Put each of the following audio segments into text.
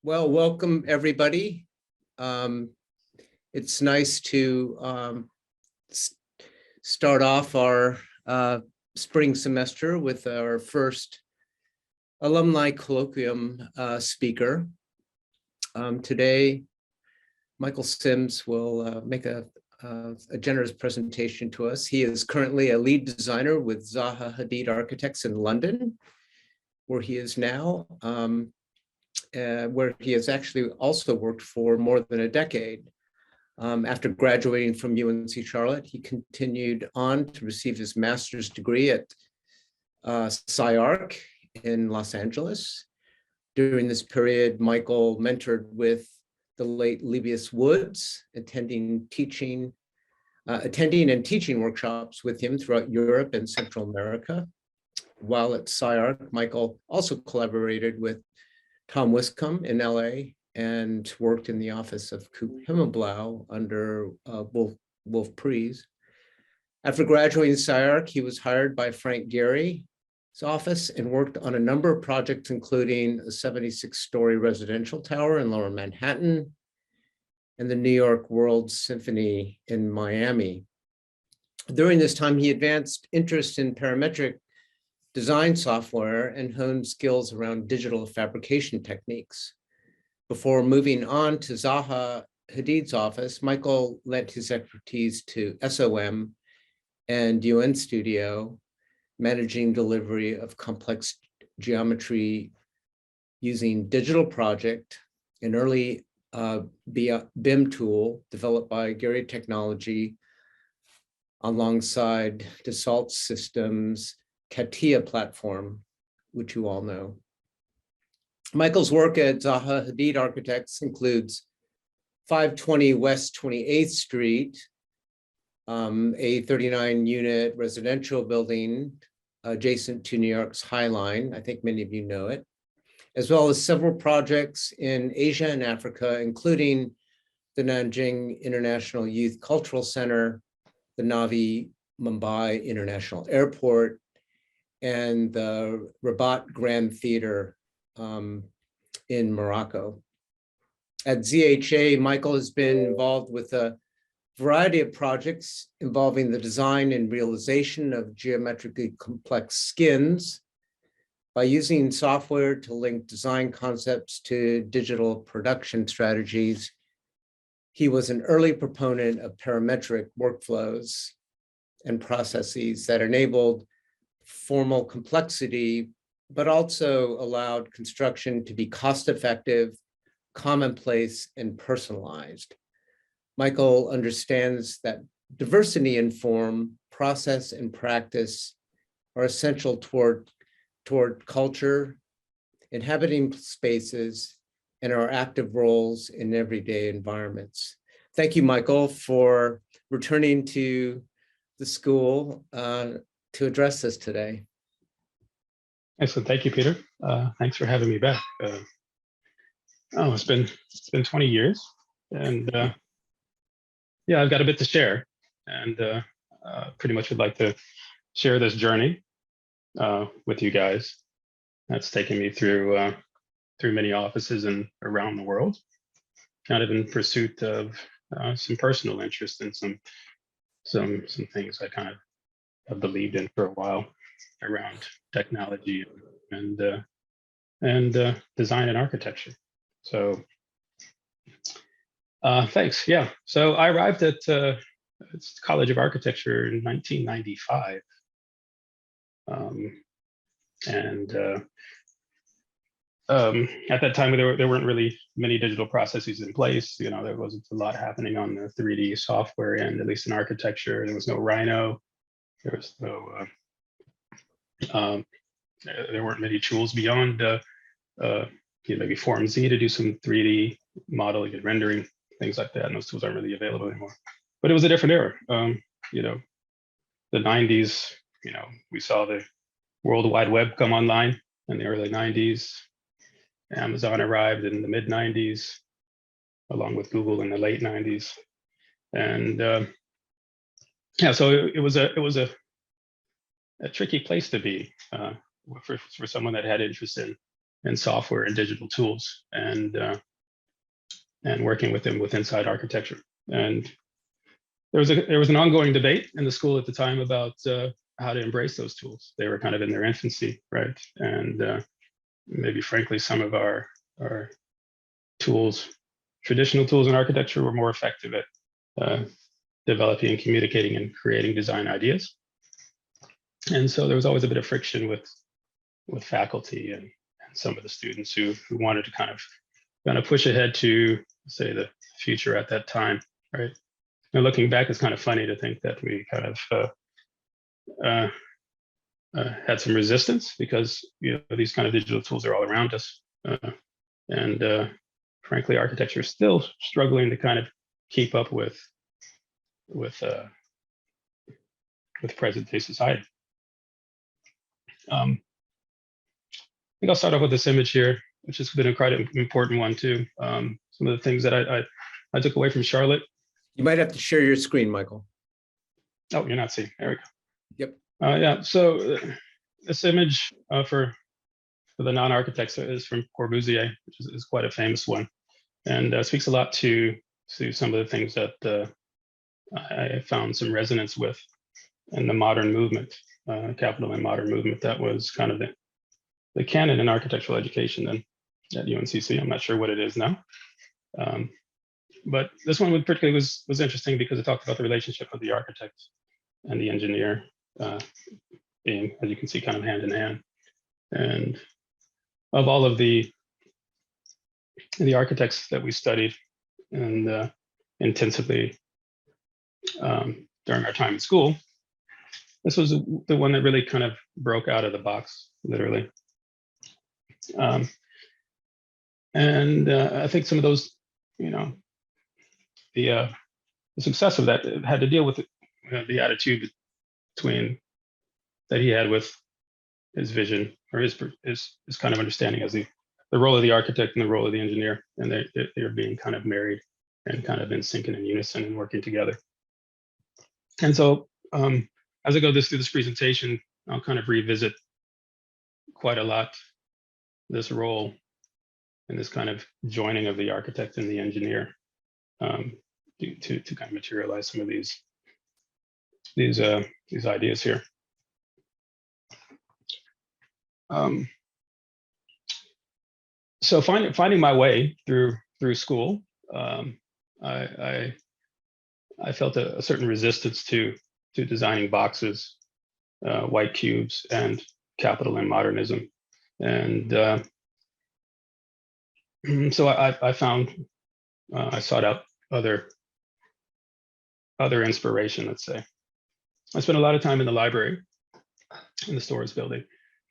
Well, welcome everybody. It's nice to start off our spring semester with our first alumni colloquium speaker. Today, Michael Sims will make a generous presentation to us. He is currently a lead designer with Zaha Hadid Architects in London, where he is now. Where he has actually also worked for more than a decade. After graduating from UNC Charlotte, he continued on to receive his master's degree at SCI-Arc in Los Angeles. During this period, Michael mentored with the late Lebbeus Woods, attending and teaching workshops with him throughout Europe and Central America. While at SCI-Arc, Michael also collaborated with Tom Wiscombe in LA and worked in the office of Coop-Himmelblau under Wolf Prix. After graduating SCI-Arc, he was hired by Frank Gehry's office and worked on a number of projects, including a 76-story residential tower in Lower Manhattan and the New York World Symphony in Miami. During this time, he advanced interest in parametric design software and honed skills around digital fabrication techniques. Before moving on to Zaha Hadid's office, Michael lent his expertise to SOM and UN Studio, managing delivery of complex geometry using Digital Project, an early BIM tool developed by Gehry Technology alongside Dassault Systems' CATIA platform, which you all know. Michael's work at Zaha Hadid Architects includes 520 West 28th Street, a 39-unit residential building adjacent to New York's High Line. I think many of you know it, as well as several projects in Asia and Africa, including the Nanjing International Youth Cultural Center, the Navi Mumbai International Airport, and the Rabat Grand Theater in Morocco. At ZHA, Michael has been involved with a variety of projects involving the design and realization of geometrically complex skins by using software to link design concepts to digital production strategies. He was an early proponent of parametric workflows and processes that enabled formal complexity, but also allowed construction to be cost-effective, commonplace, and personalized. Michael understands that diversity in form, process, and practice are essential toward culture, inhabiting spaces, and our active roles in everyday environments. Thank you, Michael, for returning to the school to address this today. Excellent. Thank you, Peter. Thanks for having me back. It's been 20 years, and yeah, I've got a bit to share, and pretty much would like to share this journey with you guys. That's taken me through many offices and around the world, kind of in pursuit of some personal interest in some things I kind of have believed in for a while around technology and design and architecture. So thanks. Yeah. So I arrived at College of Architecture in 1995. At that time, there weren't really many digital processes in place. You know, there wasn't a lot happening on the 3D software end, at least in architecture. There was no Rhino. There was no, there weren't many tools beyond maybe Form Z to do some 3D modeling and rendering, things like that. And those tools aren't really available anymore. But it was a different era. You know, the 90s, you know, we saw the World Wide Web come online in the early 90s. Amazon arrived in the mid 90s, along with Google in the late 90s. And yeah, so it was a tricky place to be for someone that had interest in software and digital tools, and working with them with inside architecture. And there was an ongoing debate in the school at the time about how to embrace those tools. They were kind of in their infancy, right? And maybe frankly, some of our tools, traditional tools in architecture, were more effective at developing and communicating and creating design ideas. And so there was always a bit of friction with faculty and some of the students who wanted to kind of push ahead to, say, the future at that time, right? And looking back, it's kind of funny to think that we kind of had some resistance, because these kind of digital tools are all around us, and frankly, architecture is still struggling to kind of keep up with present day society. I think I'll start off with this image here, which has been quite an important one too. Some of the things that I took away from Charlotte. You might have to share your screen, Michael. Oh, you're not seeing. There we go. Yep. Yeah. So this image for the non-architects is from Corbusier, which is quite a famous one, and speaks a lot to some of the things that I found some resonance with in the modern movement, capital and modern movement. That was kind of the canon in architectural education then at UNCC. I'm not sure what it is now. But this one particularly was interesting because it talked about the relationship of the architect and the engineer being, as you can see, kind of hand in hand. And of all of the architects that we studied and intensively during our time in school, this was the one that really kind of broke out of the box, literally. And I think some of those, the success of that had to deal with the attitude that he had with his vision, or his kind of understanding as the role of the architect and the role of the engineer, and they're being kind of married and kind of in sync and in unison and working together. And so as I go through this presentation, I'll kind of revisit quite a lot this role and this kind of joining of the architect and the engineer to kind of materialize some of these ideas here. So finding my way through school, I felt a certain resistance to designing boxes, white cubes, and capital and modernism, and so I sought out other inspiration, let's say. I spent a lot of time in the library, in the Stores building,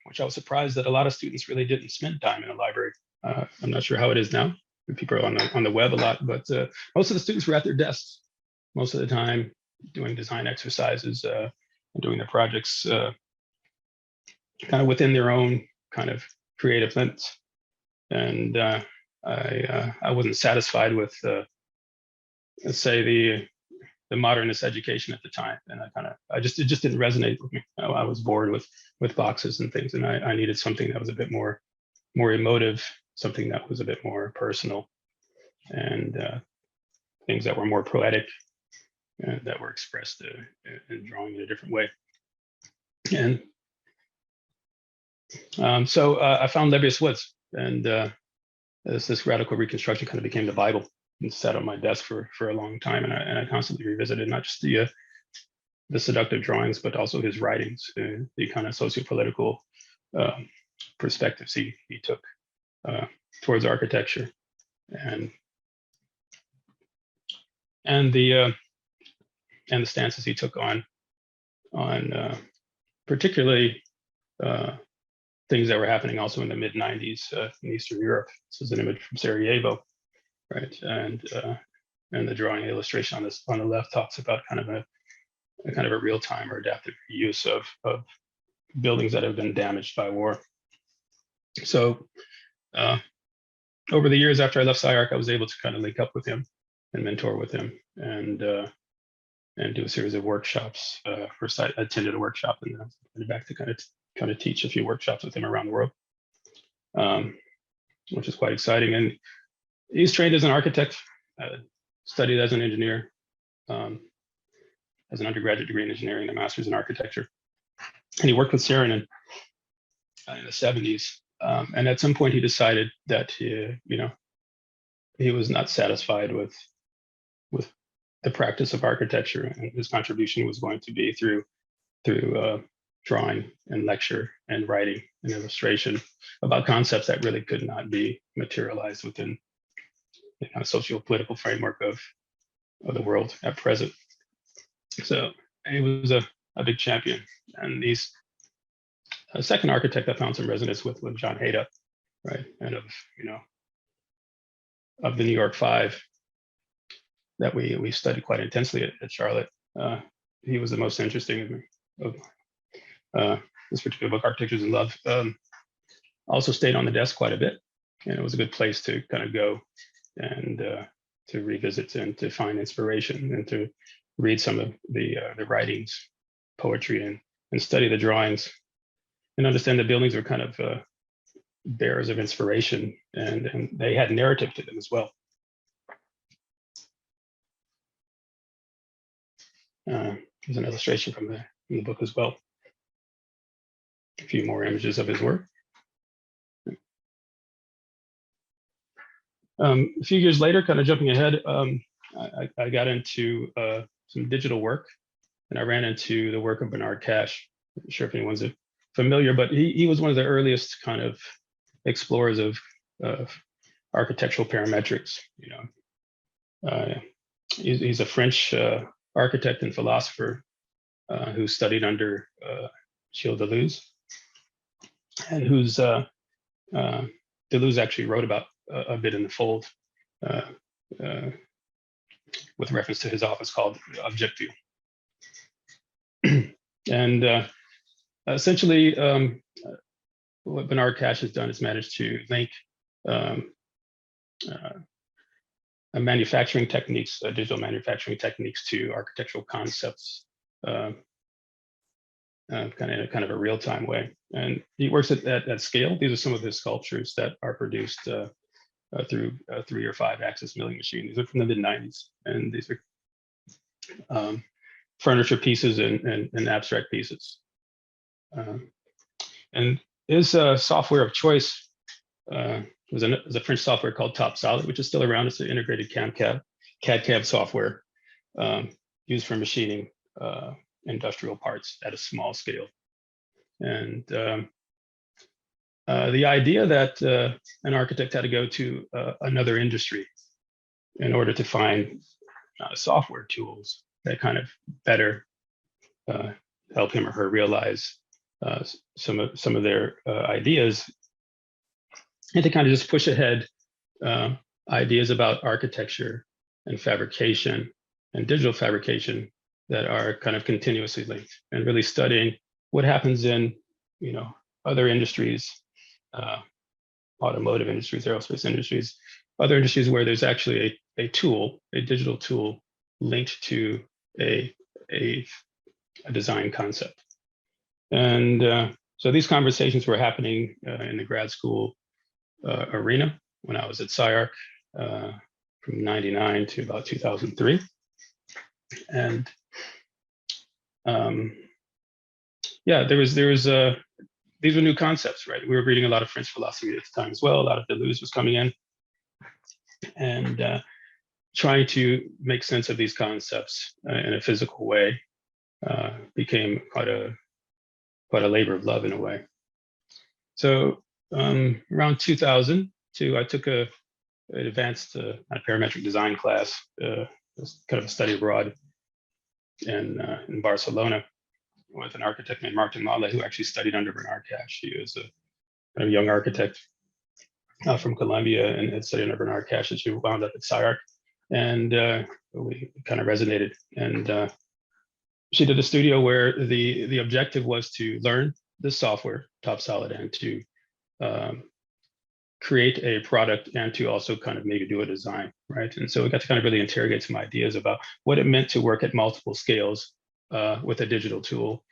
which I was surprised that a lot of students really didn't spend time in a library. I'm not sure how it is now. People are on the web a lot, but most of the students were at their desks most of the time, doing design exercises and doing their projects kind of within their own kind of creative limits. And I wasn't satisfied with, let's say, the modernist education at the time, and it just didn't resonate with me. I was bored with boxes and things, and I needed something that was a bit more emotive, something that was a bit more personal, and things that were more poetic and that were expressed in drawing in a different way. And so I found Lebbeus Woods, and this radical reconstruction kind of became the Bible and sat on my desk for a long time, and I constantly revisited not just the seductive drawings, but also his writings, the kind of sociopolitical perspectives he took towards architecture, and the stances he took on particularly things that were happening also in the mid-90s in Eastern Europe. This is an image from Sarajevo, right? And the drawing illustration on the left talks about kind of a real-time or adaptive use of buildings that have been damaged by war. So over the years after I left SCI-Arc, I was able to kind of link up with him and mentor with him, and do a series of workshops. First, I attended a workshop, and then I went back to kind of teach a few workshops with him around the world. which is quite exciting. And he's trained as an architect, studied as an engineer, has an undergraduate degree in engineering and a master's in architecture. And he worked with Saarinen in the 70s. And at some point he decided that he was not satisfied with the practice of architecture, and his contribution was going to be through drawing and lecture and writing and illustration about concepts that really could not be materialized within the kind of socio-political framework of the world at present. So he was a big champion. And he's a second architect I found some resonance with John Hayda, right? And of the New York Five that we studied quite intensely at Charlotte. He was the most interesting of this particular book, Architectures in Love. Also stayed on the desk quite a bit, and it was a good place to kind of go and to revisit and to find inspiration and to read some of the writings, poetry, and study the drawings and understand the buildings are kind of bearers of inspiration, and they had narrative to them as well. There's an illustration from the book as well. A few more images of his work. A few years later, kind of jumping ahead, I got into some digital work, and I ran into the work of Bernard Cash. I'm not sure if anyone's familiar, but he was one of the earliest kind of explorers of architectural parametrics. He's a French architect and philosopher who studied under Gilles Deleuze, and whose Deleuze actually wrote about a bit in the Fold with reference to his office called Objective. And essentially, what Bernard Cash has done is managed to link manufacturing techniques, digital manufacturing techniques, to architectural concepts, kind of a real-time way. And he works at scale. These are some of his sculptures that are produced through a 3 or 5 axis milling machine. These are from the mid-90s, and these are furniture pieces and abstract pieces. And his software of choice was a French software called Top Solid, which is still around. It's an integrated CAD/CAM software used for machining industrial parts at a small scale. And the idea that an architect had to go to another industry in order to find software tools that kind of better help him or her realize some of their ideas, and to kind of just push ahead ideas about architecture and fabrication and digital fabrication that are kind of continuously linked, and really studying what happens in other industries, automotive industries, aerospace industries, other industries where there's actually a tool, a digital tool linked to a design concept. And so these conversations were happening in the grad school arena when I was at SCI-Arc from 99 to about 2003. And yeah, there was these were new concepts, right? We were reading a lot of French philosophy at the time as well. A lot of Deleuze was coming in, and trying to make sense of these concepts in a physical way became quite a labor of love in a way. So around 2002, I took an advanced parametric design class, kind of a study abroad in Barcelona, with an architect named Martin Malle, who actually studied under Bernard Cash. He was a kind of young architect from Colombia and had studied under Bernard Cash, as you wound up at SCI-Arc. And we kind of resonated. And she did a studio where the objective was to learn this software, Top Solid, and to create a product, and to also kind of maybe do a design, right? And so we got to kind of really interrogate some ideas about what it meant to work at multiple scales with a digital tool,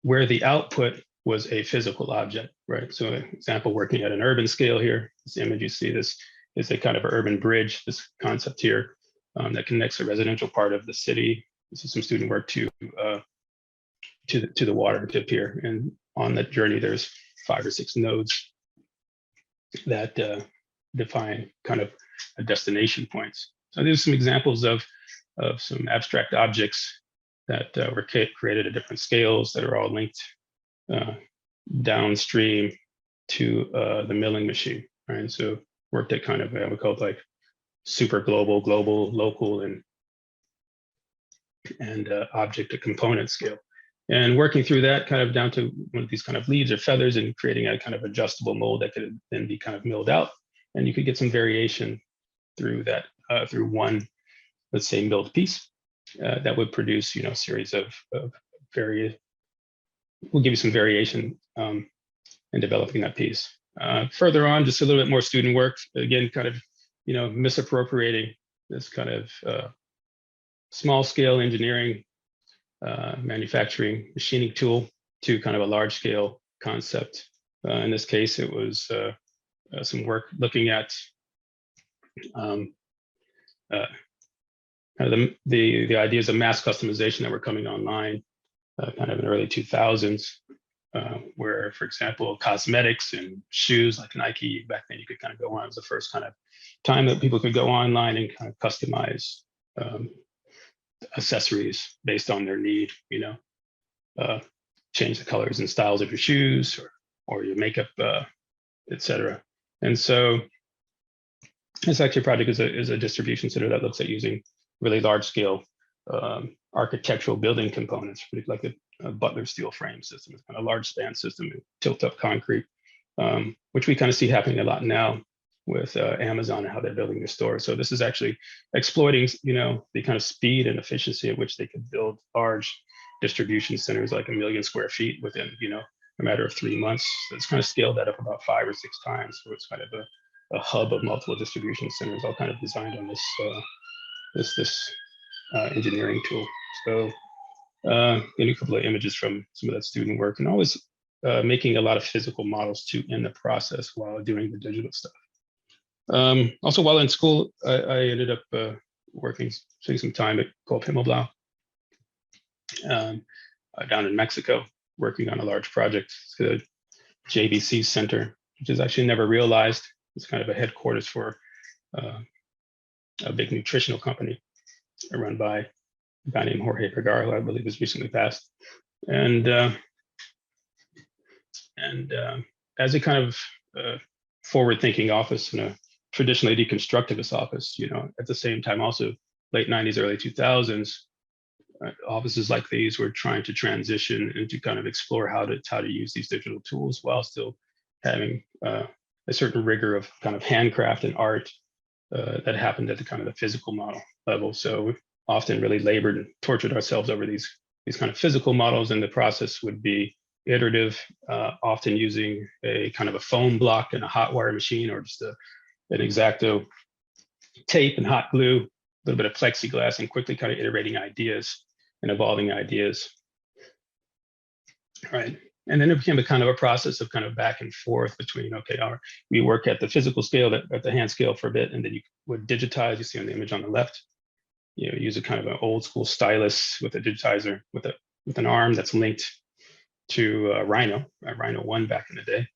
where the output was a physical object, right? So an example, working at an urban scale here, this image you see, this is a kind of an urban bridge, this concept here that connects the residential part of the city. This is some student work to the water tip here. And on that journey, there's 5 or 6 nodes that define kind of a destination points. So there's some examples of some abstract objects that were created at different scales that are all linked downstream to the milling machine, right? So worked at kind of we call it like super global, local, and object to component scale. And working through that kind of down to one of these kind of leaves or feathers and creating a kind of adjustable mold that could then be kind of milled out. And you could get some variation through that, through one, let's say, milled piece that would produce, you know, a series of will give you some variation in developing that piece. Further on, just a little bit more student work, again, kind of, you know, misappropriating this kind of small scale engineering, manufacturing, machining tool to kind of a large scale concept. In this case, it was some work looking at kind of the ideas of mass customization that were coming online kind of in the early 2000s, where, for example, cosmetics and shoes like Nike, back then you could kind of go on. It was the first kind of time that people could go online and kind of customize accessories based on their need, you know, change the colors and styles of your shoes or your makeup, etc. And so this actually project is a distribution center that looks at using really large scale architectural building components, like a Butler steel frame system. It's kind of large span system, tilt up concrete, which we kind of see happening a lot now with Amazon and how they're building their stores. So this is actually exploiting, you know, the kind of speed and efficiency at which they could build large distribution centers, like 1 million square feet within, you know, a matter of 3 months. So it's kind of scaled that up about 5 or 6 times. So it's kind of a hub of multiple distribution centers, all kind of designed on this engineering tool. So getting a couple of images from some of that student work, and always making a lot of physical models too in the process while doing the digital stuff. Also, while in school, I ended up spending some time at Coop-Himmelblau down in Mexico, working on a large project. It's the JBC Center, which is actually never realized. It's kind of a headquarters for a big nutritional company run by a guy named Jorge Vergara, who I believe has recently passed. And as a kind of forward-thinking office and a traditionally deconstructivist office, you know, at the same time, also late 90s, early 2000s, offices like these were trying to transition and to kind of explore how to use these digital tools while still having a certain rigor of kind of handcraft and art that happened at the kind of the physical model level. So we often really labored and tortured ourselves over these kind of physical models, and the process would be iterative, often using a kind of a foam block and a hot wire machine, or just an X-Acto tape and hot glue, a little bit of plexiglass, and quickly kind of iterating ideas and evolving ideas. Right. And then it became a kind of a process of kind of back and forth between, okay, we work at the physical scale, at the hand scale for a bit, and then you would digitize. You see on the image on the left, you know, use a kind of an old school stylus with a digitizer with an arm that's linked to Rhino 1 back in the day.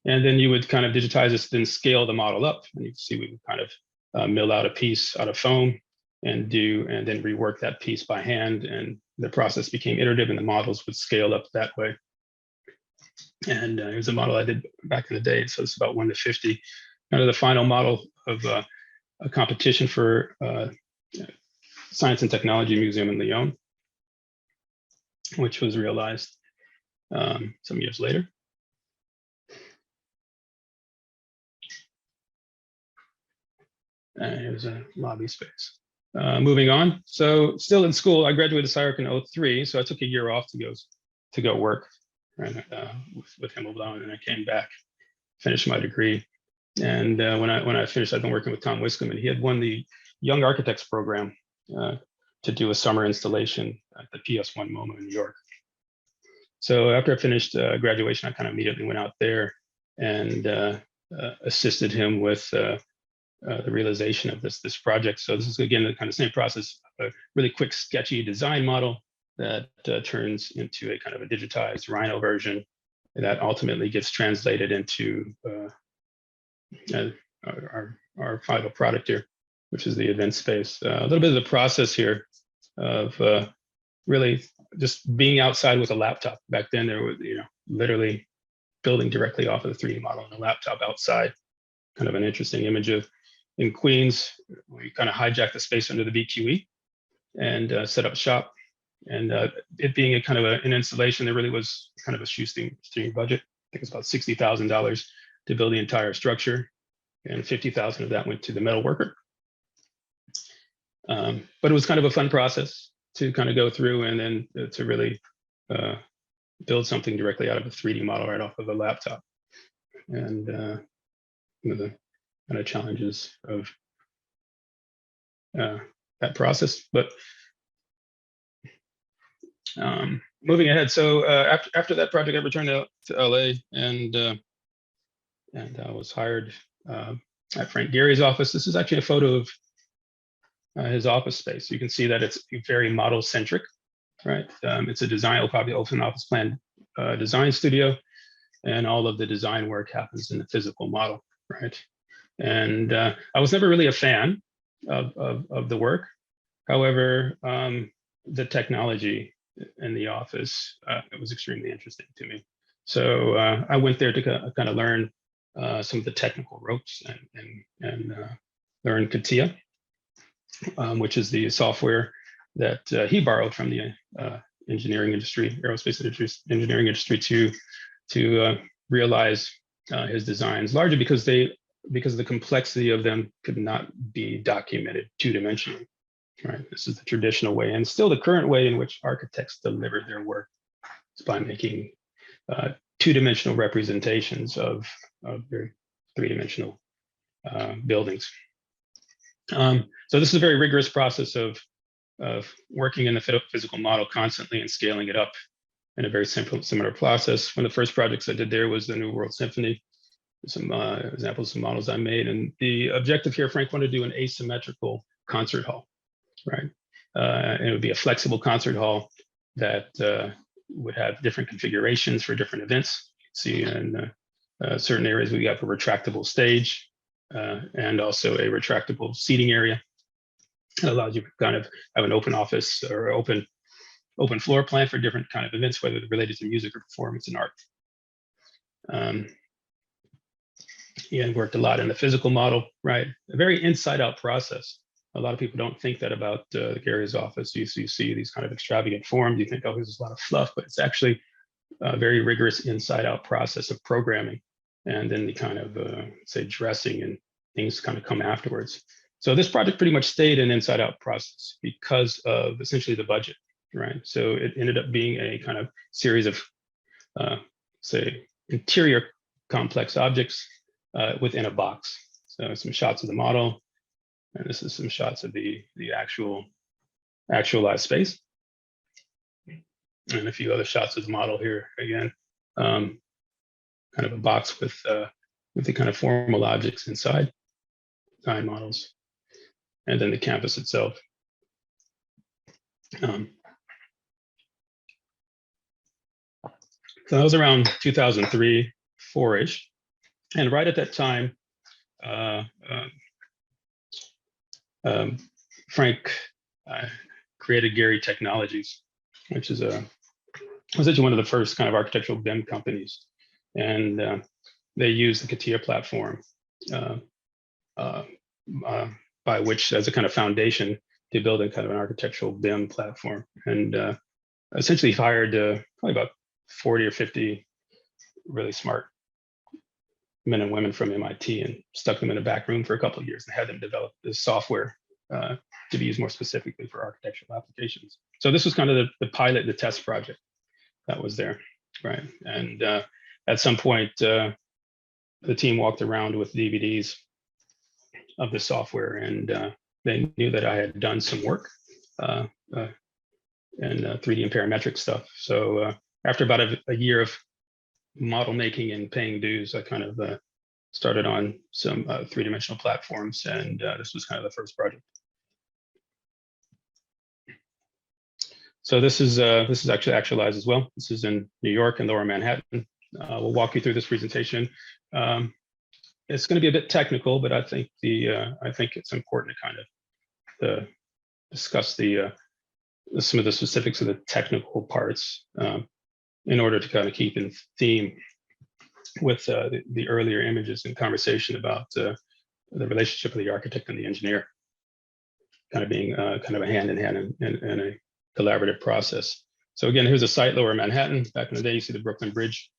And then you would kind of digitize this, then scale the model up. And you can see we would kind of mill out a piece out of foam and then rework that piece by hand. And the process became iterative, and the models would scale up that way. And here's a model I did back in the day. So it's about 1 to 50. Kind of the final model of a competition for Science and Technology Museum in Lyon, which was realized some years later. And here's a lobby space. Moving on. So still in school, I graduated SCI-Arc in 2003. So I took a year off to go work with Himmelblau, and then I came back, finished my degree. And when I finished, I've been working with Tom Wiscombe, and he had won the Young Architects program to do a summer installation at the PS1 MoMA in New York. So after I finished graduation, I kind of immediately went out there and assisted him with the realization of this project. So this is, again, the kind of same process, a really quick, sketchy design model that turns into a kind of a digitized Rhino version that ultimately gets translated into our final product here, which is the event space. A little bit of the process here of really just being outside with a laptop. Back then, there was, literally building directly off of the 3D model on a laptop outside. Kind of an interesting image of in Queens. We kind of hijacked the space under the BQE and set up shop. And it being a kind of an installation, there really was kind of a shoestring budget. I think it's about $60,000 to build the entire structure, and 50,000 of that went to the metal worker. But it was kind of a fun process to kind of go through and then to really build something directly out of a 3D model right off of a laptop. And the kind of challenges of that process. But moving ahead, so after that project, I returned to LA, and I was hired at Frank Gehry's office. This is actually a photo of his office space. You can see that it's very model centric, right? It's a design, probably open office plan design studio, and all of the design work happens in the physical model, right? And I was never really a fan of the work. However, the technology in the office, it was extremely interesting to me. So I went there to kind of learn some of the technical ropes and learn CATIA, which is the software that he borrowed from the engineering industry, aerospace engineering industry, to realize his designs, largely because the complexity of them could not be documented two-dimensionally. Right, this is the traditional way, and still the current way in which architects deliver their work is by making two-dimensional representations of their three-dimensional buildings. So this is a very rigorous process of working in the physical model constantly and scaling it up in a very similar process. One of the first projects I did there was the New World Symphony. Some examples, some models I made, and the objective here, Frank wanted to do an asymmetrical concert hall. Right, and it would be a flexible concert hall that would have different configurations for different events. See, in certain areas we got a retractable stage and also a retractable seating area. It allows you to kind of have an open office or open floor plan for different kind of events, whether they're related to music or performance and art. And worked a lot in the physical model, right? A very inside-out process. A lot of people don't think that about Gehry's office. You see these kind of extravagant forms. You think, oh, there's a lot of fluff, but it's actually a very rigorous inside-out process of programming, and then the kind of say dressing and things kind of come afterwards. So this project pretty much stayed an inside-out process because of essentially the budget, right? So it ended up being a kind of series of say interior complex objects within a box. So some shots of the model. And this is some shots of the actualized space. And a few other shots of the model here again. Kind of a box with the kind of formal objects inside, design models, and then the campus itself. So that was around 2003, 4-ish. And right at that time, Frank created Gehry Technologies, which is essentially one of the first kind of architectural BIM companies, and they use the CATIA platform by which, as a kind of foundation, to build a kind of an architectural BIM platform, and essentially hired probably about 40 or 50 really smart men and women from MIT and stuck them in a back room for a couple of years and had them develop this software to be used more specifically for architectural applications. So this was kind of the pilot, the test project that was there, right? And at some point, the team walked around with DVDs of the software, and they knew that I had done some work and 3D and parametric stuff. So after about a year of model making and paying dues, I kind of started on some three-dimensional platforms, and this was kind of the first project. So this is actually actualized as well. This is in New York and Lower Manhattan. We'll walk you through this presentation. It's going to be a bit technical, but I think it's important to kind of discuss some of the specifics of the technical parts in order to kind of keep in theme with the earlier images and conversation about the relationship of the architect and the engineer, kind of being kind of a hand in hand in a collaborative process. So again, here's a site, Lower Manhattan. Back in the day, you see the Brooklyn Bridge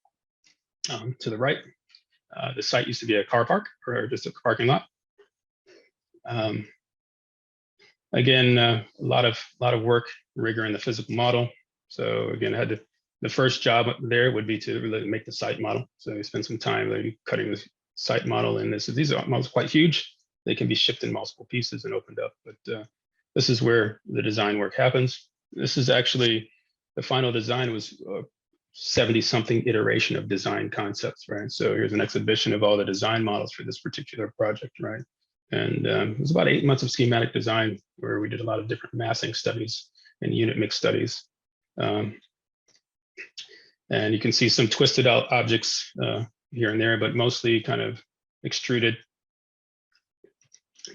to the right. The site used to be a car park or just a parking lot. Again, a lot of work, rigor in the physical model. So again, the first job there would be to really make the site model. So we spend some time really cutting the site model, and these are models quite huge. They can be shipped in multiple pieces and opened up, but this is where the design work happens. This is actually, the final design was 70-something iteration of design concepts, right? So here's an exhibition of all the design models for this particular project, right? And it was about 8 months of schematic design where we did a lot of different massing studies and unit mix studies. And you can see some twisted out objects here and there, but mostly kind of extruded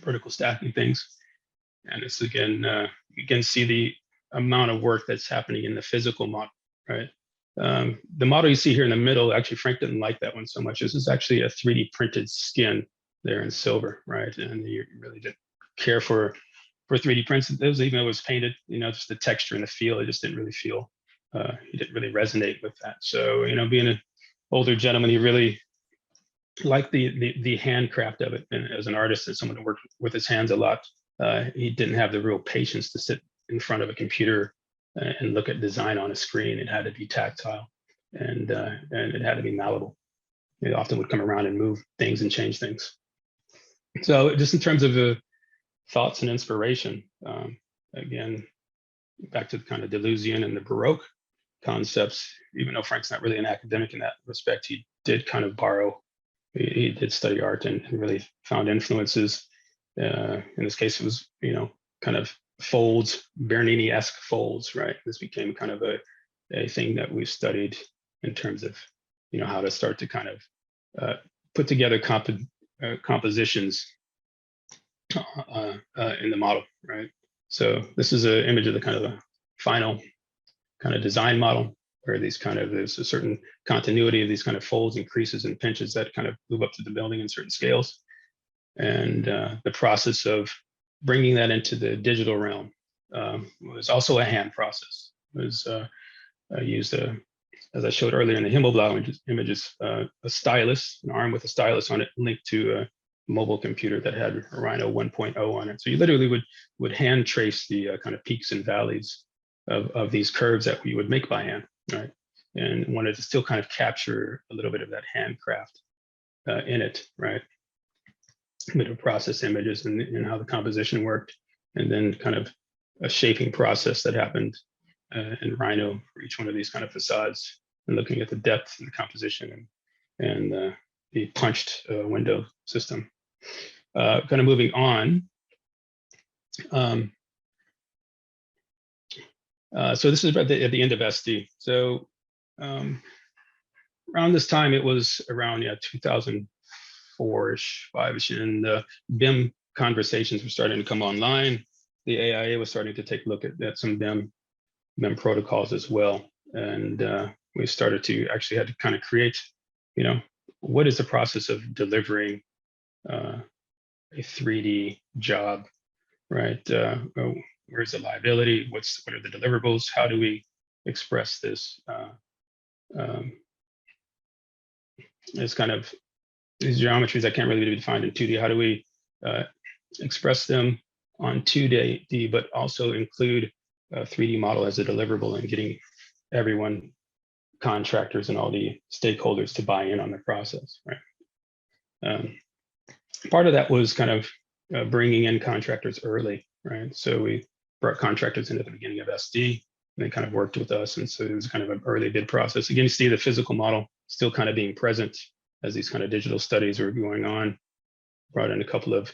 vertical stacking things. And it's again, you can see the amount of work that's happening in the physical model, right? The model you see here in the middle, actually Frank didn't like that one so much. This is actually a 3D printed skin there in silver, right? And you really didn't care for 3D prints. It was, even though it was painted, just the texture and the feel, it just didn't really feel, he didn't really resonate with that. So, being an older gentleman, he really liked the handcraft of it. And as an artist and someone who worked with his hands a lot, he didn't have the real patience to sit in front of a computer and look at design on a screen. It had to be tactile, and it had to be malleable. It often would come around and move things and change things. So just in terms of the thoughts and inspiration, again, back to the kind of Deleuzian and the Baroque concepts, even though Frank's not really an academic in that respect, he did kind of borrow, he did study art and really found influences. In this case, it was, kind of folds, Bernini-esque folds, right? This became kind of a thing that we've studied in terms of, how to start to kind of put together compositions in the model, right? So this is an image of the kind of a final kind of design model where there's a certain continuity of these kind of folds and creases and pinches that kind of move up to the building in certain scales. And the process of bringing that into the digital realm was also a hand process. It was used, as I showed earlier in the Himmelblau images, a stylus, an arm with a stylus on it linked to a mobile computer that had Rhino 1.0 on it. So you literally would hand trace the kind of peaks and valleys of these curves that we would make by hand, right? And wanted to still kind of capture a little bit of that handcraft in it, right? A bit of process images and how the composition worked, and then kind of a shaping process that happened in Rhino for each one of these kind of facades, and looking at the depth and the composition and the punched window system. Kind of moving on. So this is at the end of SD. So around this time, it was around 2004-ish, 5-ish, and the BIM conversations were starting to come online. The AIA was starting to take a look at some BIM protocols as well. And we started to actually had to kind of create, what is the process of delivering a 3D job, right? Where's the liability? What are the deliverables? How do we express this? It's kind of these geometries that can't really be defined in 2D. How do we express them on 2D, but also include a 3D model as a deliverable and getting everyone, contractors and all the stakeholders, to buy in on the process, right? Part of that was kind of bringing in contractors early, right? So we brought contractors in at the beginning of SD, they kind of worked with us. And so it was kind of an early bid process. Again, you see the physical model still kind of being present as these kind of digital studies were going on. Brought in a couple of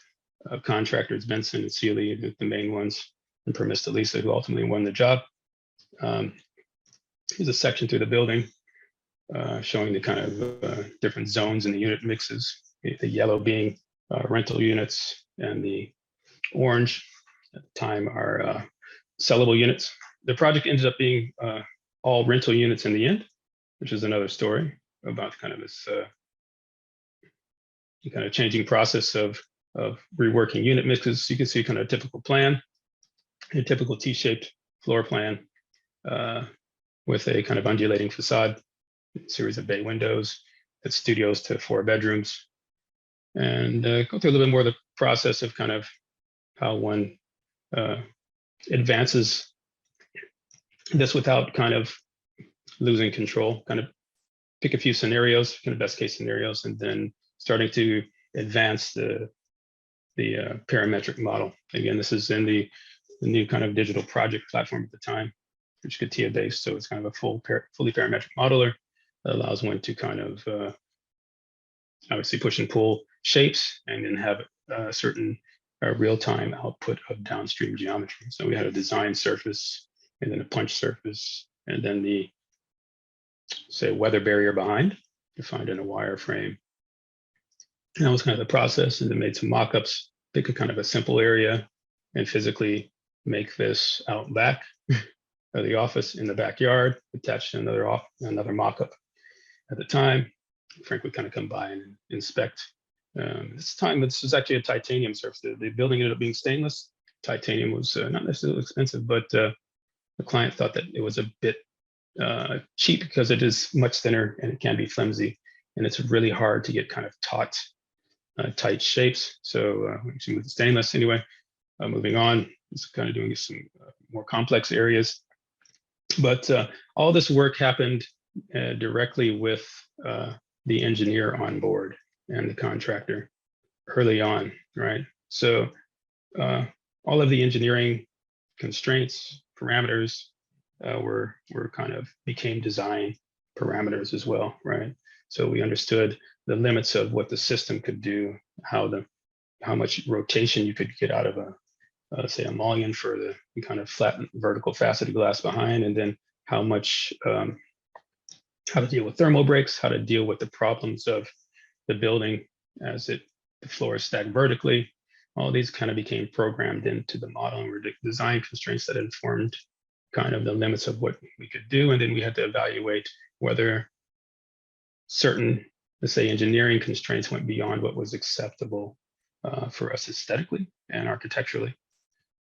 contractors, Benson and Sealy, the main ones, and Permista Lisa, who ultimately won the job. Here's a section through the building showing the kind of different zones in the unit mixes, the yellow being rental units and the orange at the time are sellable units. The project ended up being all rental units in the end, which is another story about kind of this kind of changing process of reworking unit mixes. You can see kind of a typical plan, a typical T-shaped floor plan with a kind of undulating facade, series of bay windows, that's studios to 4 bedrooms, and go through a little bit more of the process of kind of how one advances this without kind of losing control, kind of pick a few scenarios, kind of best case scenarios, and then starting to advance the parametric model. Again, this is in the new kind of digital project platform at the time, which is CATIA based. So it's kind of a fully parametric modeler that allows one to kind of obviously push and pull shapes and then have a certain real-time output of downstream geometry. So we had a design surface and then a punch surface, and then the, say, weather barrier behind, defined in a wireframe. And that was kind of the process, and then made some mock-ups, pick a kind of a simple area and physically make this out back of the office in the backyard, attached to another mock-up at the time. Frank would kind of come by and inspect. This time, this was actually a titanium surface. The building ended up being stainless. Titanium was not necessarily expensive, but the client thought that it was a bit cheap because it is much thinner and it can be flimsy, and it's really hard to get kind of taut, tight shapes. So we actually moved to stainless anyway. Moving on, it's kind of doing some more complex areas. But all this work happened directly with the engineer on board and the contractor early on, right? So all of the engineering constraints, parameters were kind of became design parameters as well, right? So we understood the limits of what the system could do, how much rotation you could get out of say a mullion for the kind of flat vertical faceted glass behind, and then how much how to deal with thermal breaks, how to deal with the problems of the building as the floor is stacked vertically. All these kind of became programmed into the model and were design constraints that informed kind of the limits of what we could do. And then we had to evaluate whether certain, let's say, engineering constraints went beyond what was acceptable for us aesthetically and architecturally,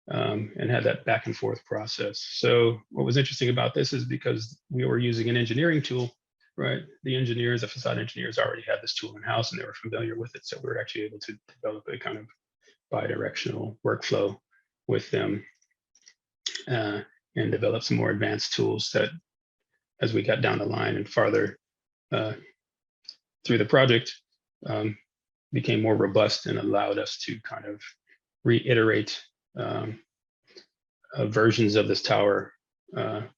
and had that back and forth process. So what was interesting about this is because we were using an engineering tool, right? The engineers, the facade engineers already had this tool in-house and they were familiar with it. So we were actually able to develop a kind of bi-directional workflow with them and develop some more advanced tools that, as we got down the line and farther through the project, became more robust and allowed us to kind of reiterate versions of this tower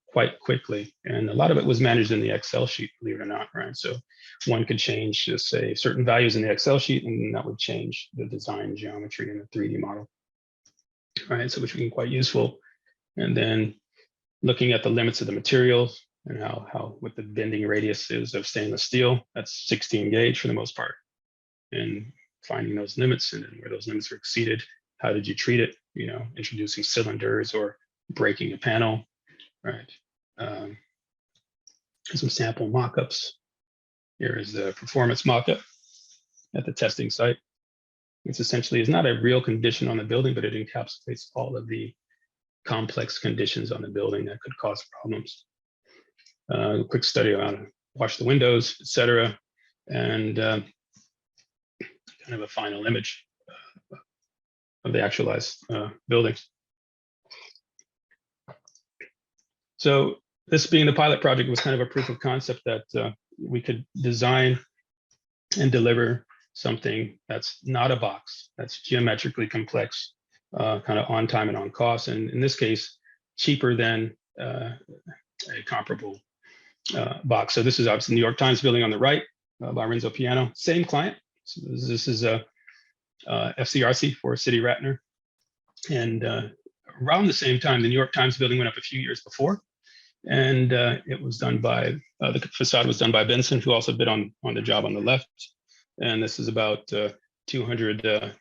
quite quickly. And a lot of it was managed in the Excel sheet, believe it or not, right? So one could change, just say, certain values in the Excel sheet, and that would change the design geometry in the 3D model, right? So which became quite useful. And then looking at the limits of the materials and how what the bending radius is of stainless steel, that's 16 gauge for the most part, and finding those limits, and then where those limits were exceeded, how did you treat it? You know, introducing cylinders or breaking a panel, right? Some sample mock-ups. Here is the performance mock-up at the testing site. It's essentially is not a real condition on the building, but it encapsulates all of the complex conditions on the building that could cause problems. A quick study on how to wash the windows, etc., and kind of a final image of the actualized buildings. So this being the pilot project was kind of a proof of concept that we could design and deliver something that's not a box, that's geometrically complex, kind of on time and on cost, and in this case, cheaper than a comparable box. So this is obviously New York Times building on the right, by Renzo Piano, same client. So this is a FCRC for City Ratner. And around the same time, the New York Times building went up a few years before. And it was done by, the facade was done by Benson, who also bid on the job on the left. And this is about $200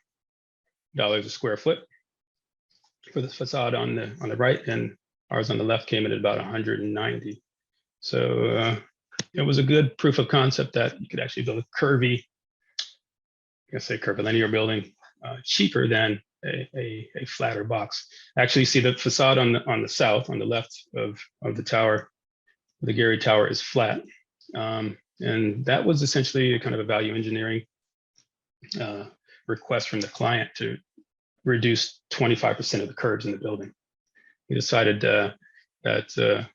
a square foot for the facade on the right, and ours on the left came in at about 190. So it was a good proof of concept that you could actually build a curvy, curvilinear building cheaper than a flatter box. Actually, see the facade on the south, on the left of the tower, the Gehry Tower is flat, and that was essentially a kind of a value engineering request from the client to reduce 25% of the curves in the building. He decided that it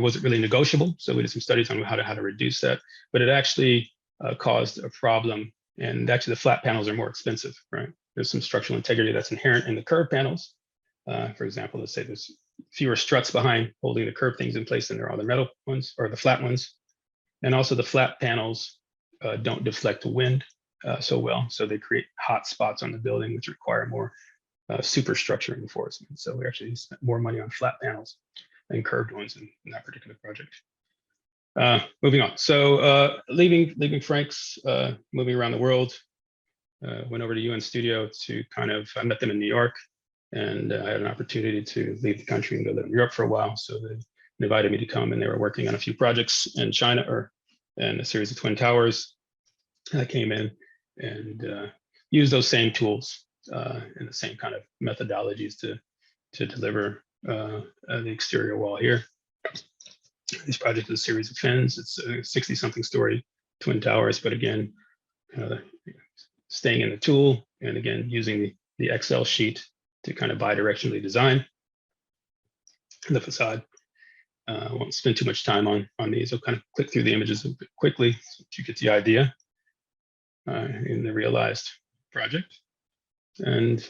wasn't really negotiable, so we did some studies on how to reduce that, but it actually caused a problem. And actually, the flat panels are more expensive, right? There's some structural integrity that's inherent in the curved panels. For example, let's say there's fewer struts behind holding the curved things in place than there are the metal ones or the flat ones. And also the flat panels don't deflect wind so well, so they create hot spots on the building, which require more superstructure reinforcement. So we actually spent more money on flat panels than curved ones in that particular project. Moving on. So leaving Frank's, moving around the world, went over to UN Studio to I met them in New York, and I had an opportunity to leave the country and go live in Europe for a while. So they invited me to come, and they were working on a few projects in China, and a series of twin towers. I came in and used those same tools and the same kind of methodologies to deliver the exterior wall here. This project is a series of fins. It's a 60-something story twin towers, but again, staying in the tool, and again, using the Excel sheet to kind of bidirectionally design the facade. I won't spend too much time on these. I'll kind of click through the images a bit quickly so you get the idea in the realized project. And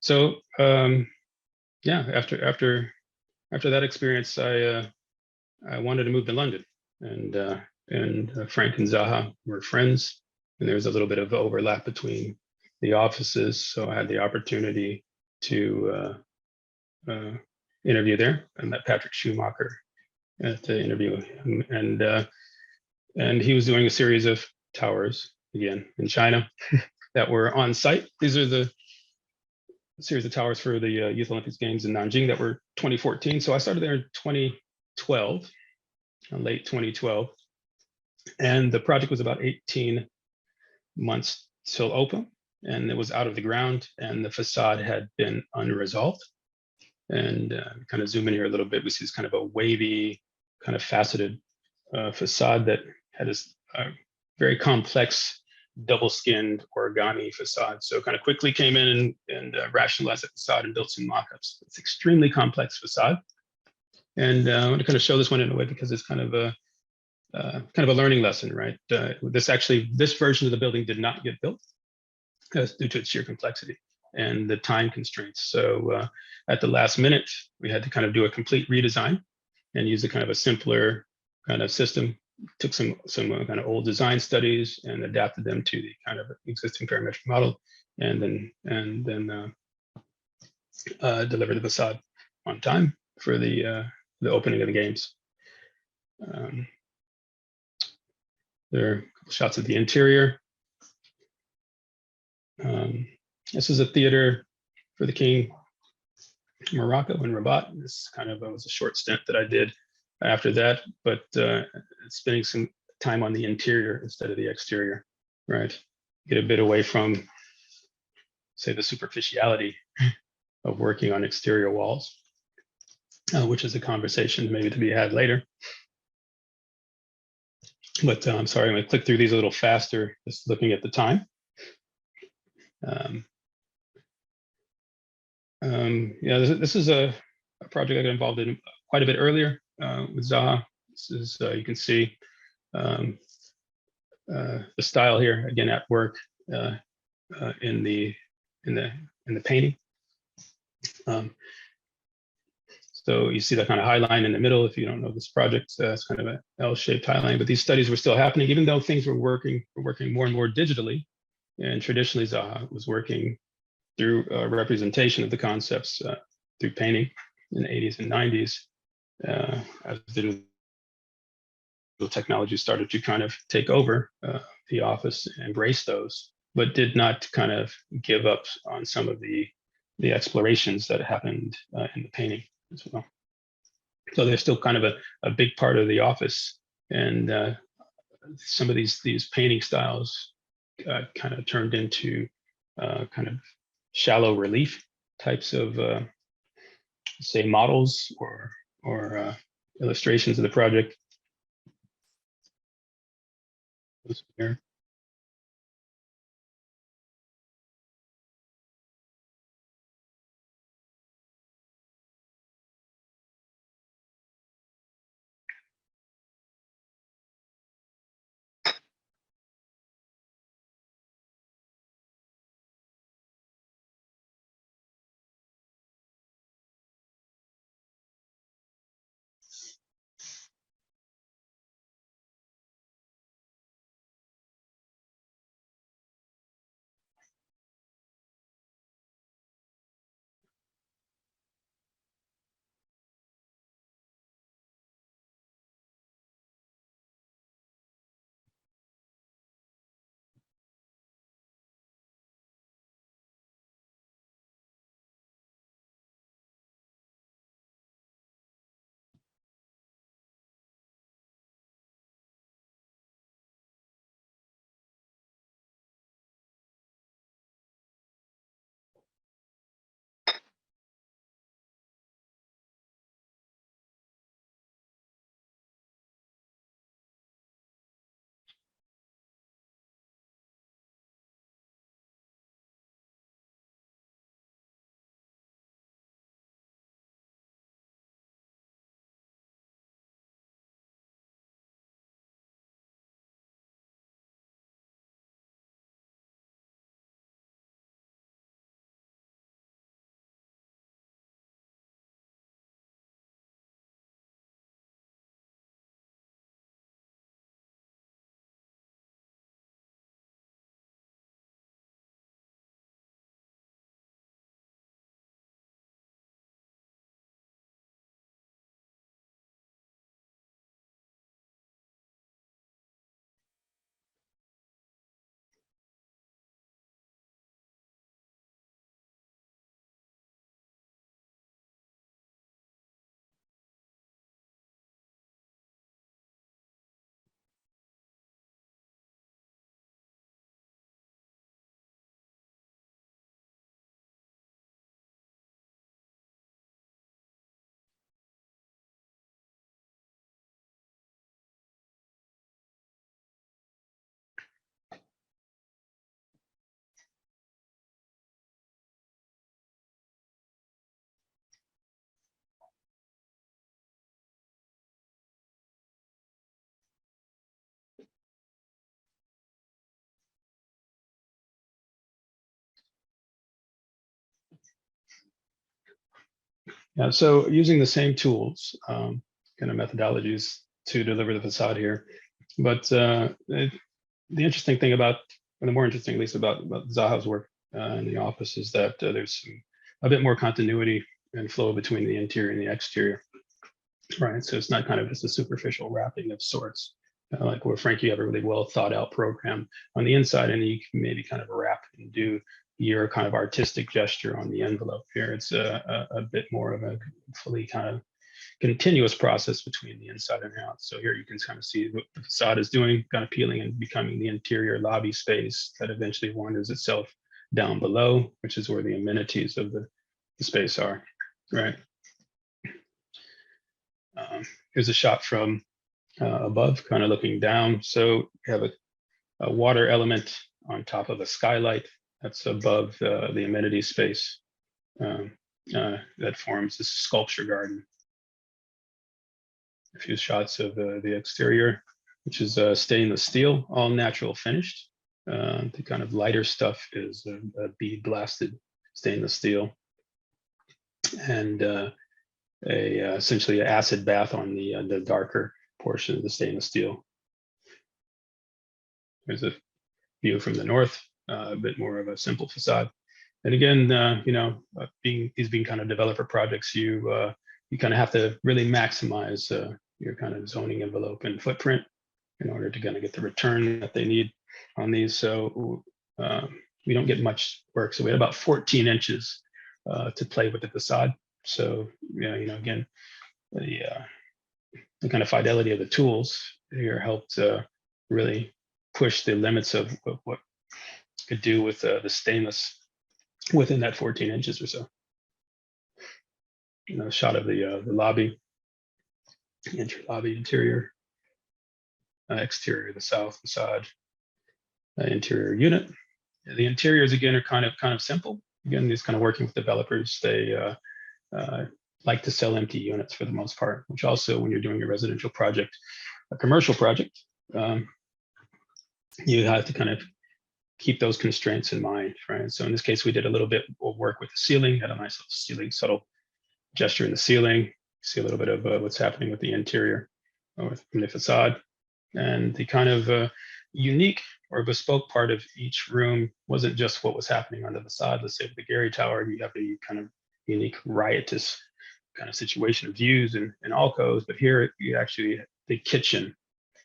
so, yeah, after that experience, I wanted to move to London, and Frank and Zaha were friends, and there was a little bit of overlap between the offices, so I had the opportunity to interview there. I met Patrick Schumacher at the interview, and he was doing a series of towers again in China that were on site. These are the series of towers for the Youth Olympics Games in Nanjing that were 2014. So I started there in 2012, late 2012, and the project was about 18 months till open, and it was out of the ground, and the facade had been unresolved. And kind of zoom in here a little bit, we see this kind of a wavy, kind of faceted facade that had this very complex double-skinned origami facade. So kind of quickly came in and rationalized the facade and built some mock-ups. It's extremely complex facade. And I want to kind of show this one in a way because it's kind of a learning lesson, right? This version of the building did not get built due to its sheer complexity and the time constraints. So at the last minute, we had to kind of do a complete redesign and use a kind of a simpler kind of system. Took some kind of old design studies and adapted them to the kind of existing parametric model, and then delivered the facade on time for the opening of the games. There are a couple shots of the interior. This is a theater for the King Morocco in Rabat. This kind of was a short stint that I did after that, but spending some time on the interior instead of the exterior, right? Get a bit away from, say, the superficiality of working on exterior walls, which is a conversation maybe to be had later. But I'm sorry, I'm going to click through these a little faster, just looking at the time. Yeah, this is a project I got involved in quite a bit earlier with Zaha. This is you can see the style here again at work in the painting. So you see that kind of high line in the middle. If you don't know this project, it's kind of an L-shaped high line, but these studies were still happening, even though things were working more and more digitally. And traditionally, Zaha was working through representation of the concepts through painting in the 80s and 90s, as digital technology started to kind of take over the office, embrace those, but did not kind of give up on some of the explorations that happened in the painting as well. So they're still kind of a big part of the office, and some of these painting styles kind of turned into kind of shallow relief types of say models or illustrations of the project. Here. Yeah, so using the same tools, kind of methodologies to deliver the facade here. But the interesting thing about, or the more interesting at least about Zaha's work in the office is that there's a bit more continuity and flow between the interior and the exterior, right? So it's not kind of just a superficial wrapping of sorts, like where Frank, you have a really well thought out program on the inside, and you can maybe kind of wrap and do your kind of artistic gesture on the envelope. Here it's a bit more of a fully kind of continuous process between the inside and out. So here you can kind of see what the facade is doing, kind of peeling and becoming the interior lobby space that eventually wanders itself down below, which is where the amenities of the space are, right? Here's a shot from above, kind of looking down. So you have a water element on top of a skylight that's above the amenity space that forms this sculpture garden. A few shots of the exterior, which is stainless steel, all natural finished. The kind of lighter stuff is a bead blasted stainless steel. and essentially an acid bath on the darker portion of the stainless steel. There's a view from the north, a bit more of a simple facade. And again, these being kind of developer projects, you kind of have to really maximize your kind of zoning envelope and footprint in order to kind of get the return that they need on these. So we don't get much work. So we had about 14 inches to play with the facade. So again, the kind of fidelity of the tools here helped really push the limits of what could do with the stainless within that 14 inches or so. Shot of the lobby, entry lobby, interior, exterior, the south facade, interior unit. The interiors again are kind of simple. Again, these kind of working with developers, they like to sell empty units for the most part, which also when you're doing a residential project, a commercial project, you have to kind of keep those constraints in mind, right? So in this case, we did a little bit of work with the ceiling, had a nice little ceiling, subtle gesture in the ceiling. See a little bit of what's happening with the interior or from the facade. And the kind of unique or bespoke part of each room wasn't just what was happening on the facade. Let's say with the Gehry Tower, you have the kind of unique riotous kind of situation of views and alcoves, but here you actually, the kitchen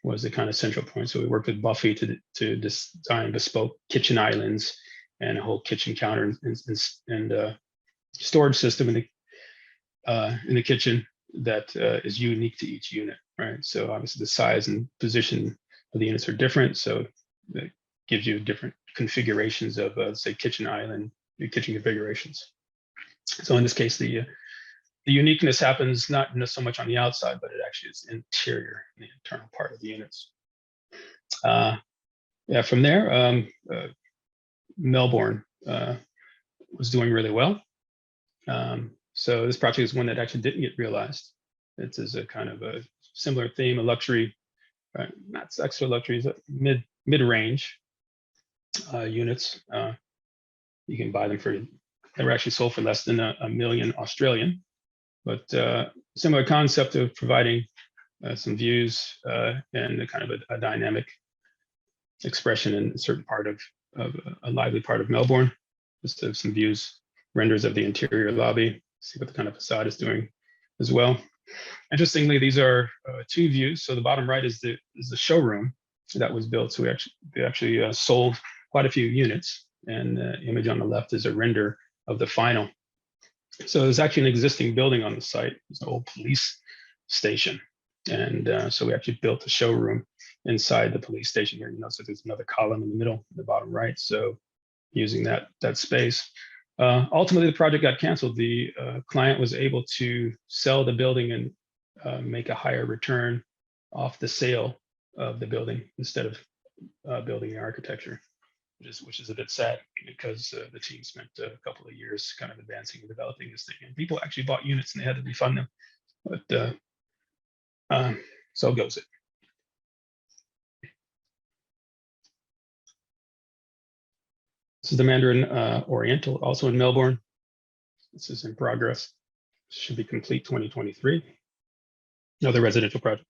was the kind of central point. So we worked with Buffy to design bespoke kitchen islands and a whole kitchen counter and storage system in the kitchen that is unique to each unit, right? So obviously the size and position of the units are different, so that gives you different configurations of say kitchen island, kitchen configurations. So in this case, the uniqueness happens not so much on the outside, but it actually is interior, in the internal part of the units. From there, Melbourne was doing really well. So this project is one that actually didn't get realized. It is a kind of a similar theme, a luxury, not extra luxury, mid-range units. You can buy them they were actually sold for less than a million Australian, but similar concept of providing some views and a kind of a dynamic expression in a certain part of a lively part of Melbourne. Just have some views, renders of the interior lobby, see what the kind of facade is doing as well. Interestingly, these are two views. So the bottom right is the showroom that was built. So we actually sold quite a few units, and the image on the left is a render of the final. So there's actually an existing building on the site. It's an old police station, and so we actually built a showroom inside the police station here. So there's another column in the middle, in the bottom right. So using that space. Ultimately, the project got canceled. The client was able to sell the building and make a higher return off the sale of the building instead of building the architecture, which is a bit sad because the team spent a couple of years kind of advancing and developing this thing. And people actually bought units and they had to refund them. But so goes it. This is the Mandarin Oriental, also in Melbourne. This is in progress. Should be complete 2023. Another residential project.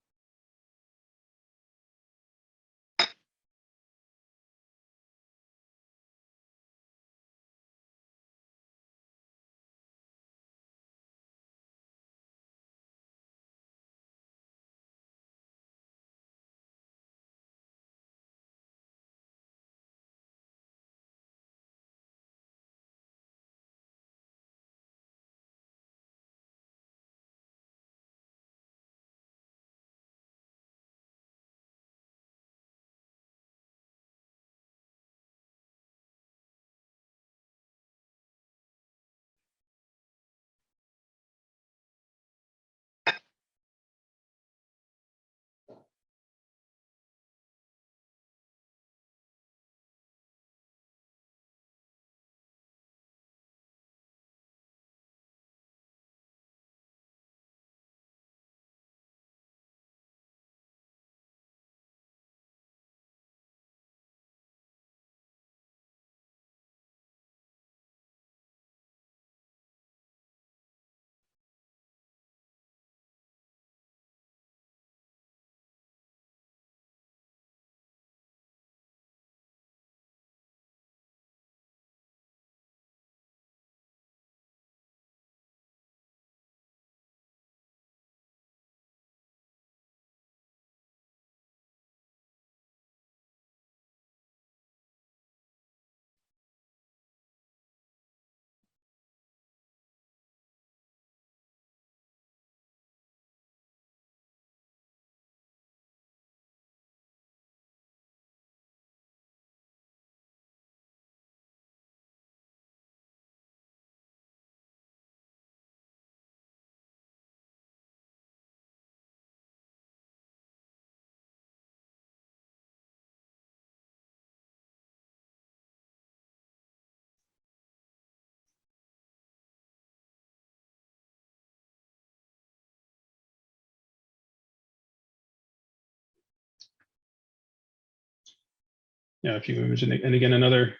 a few images, and again another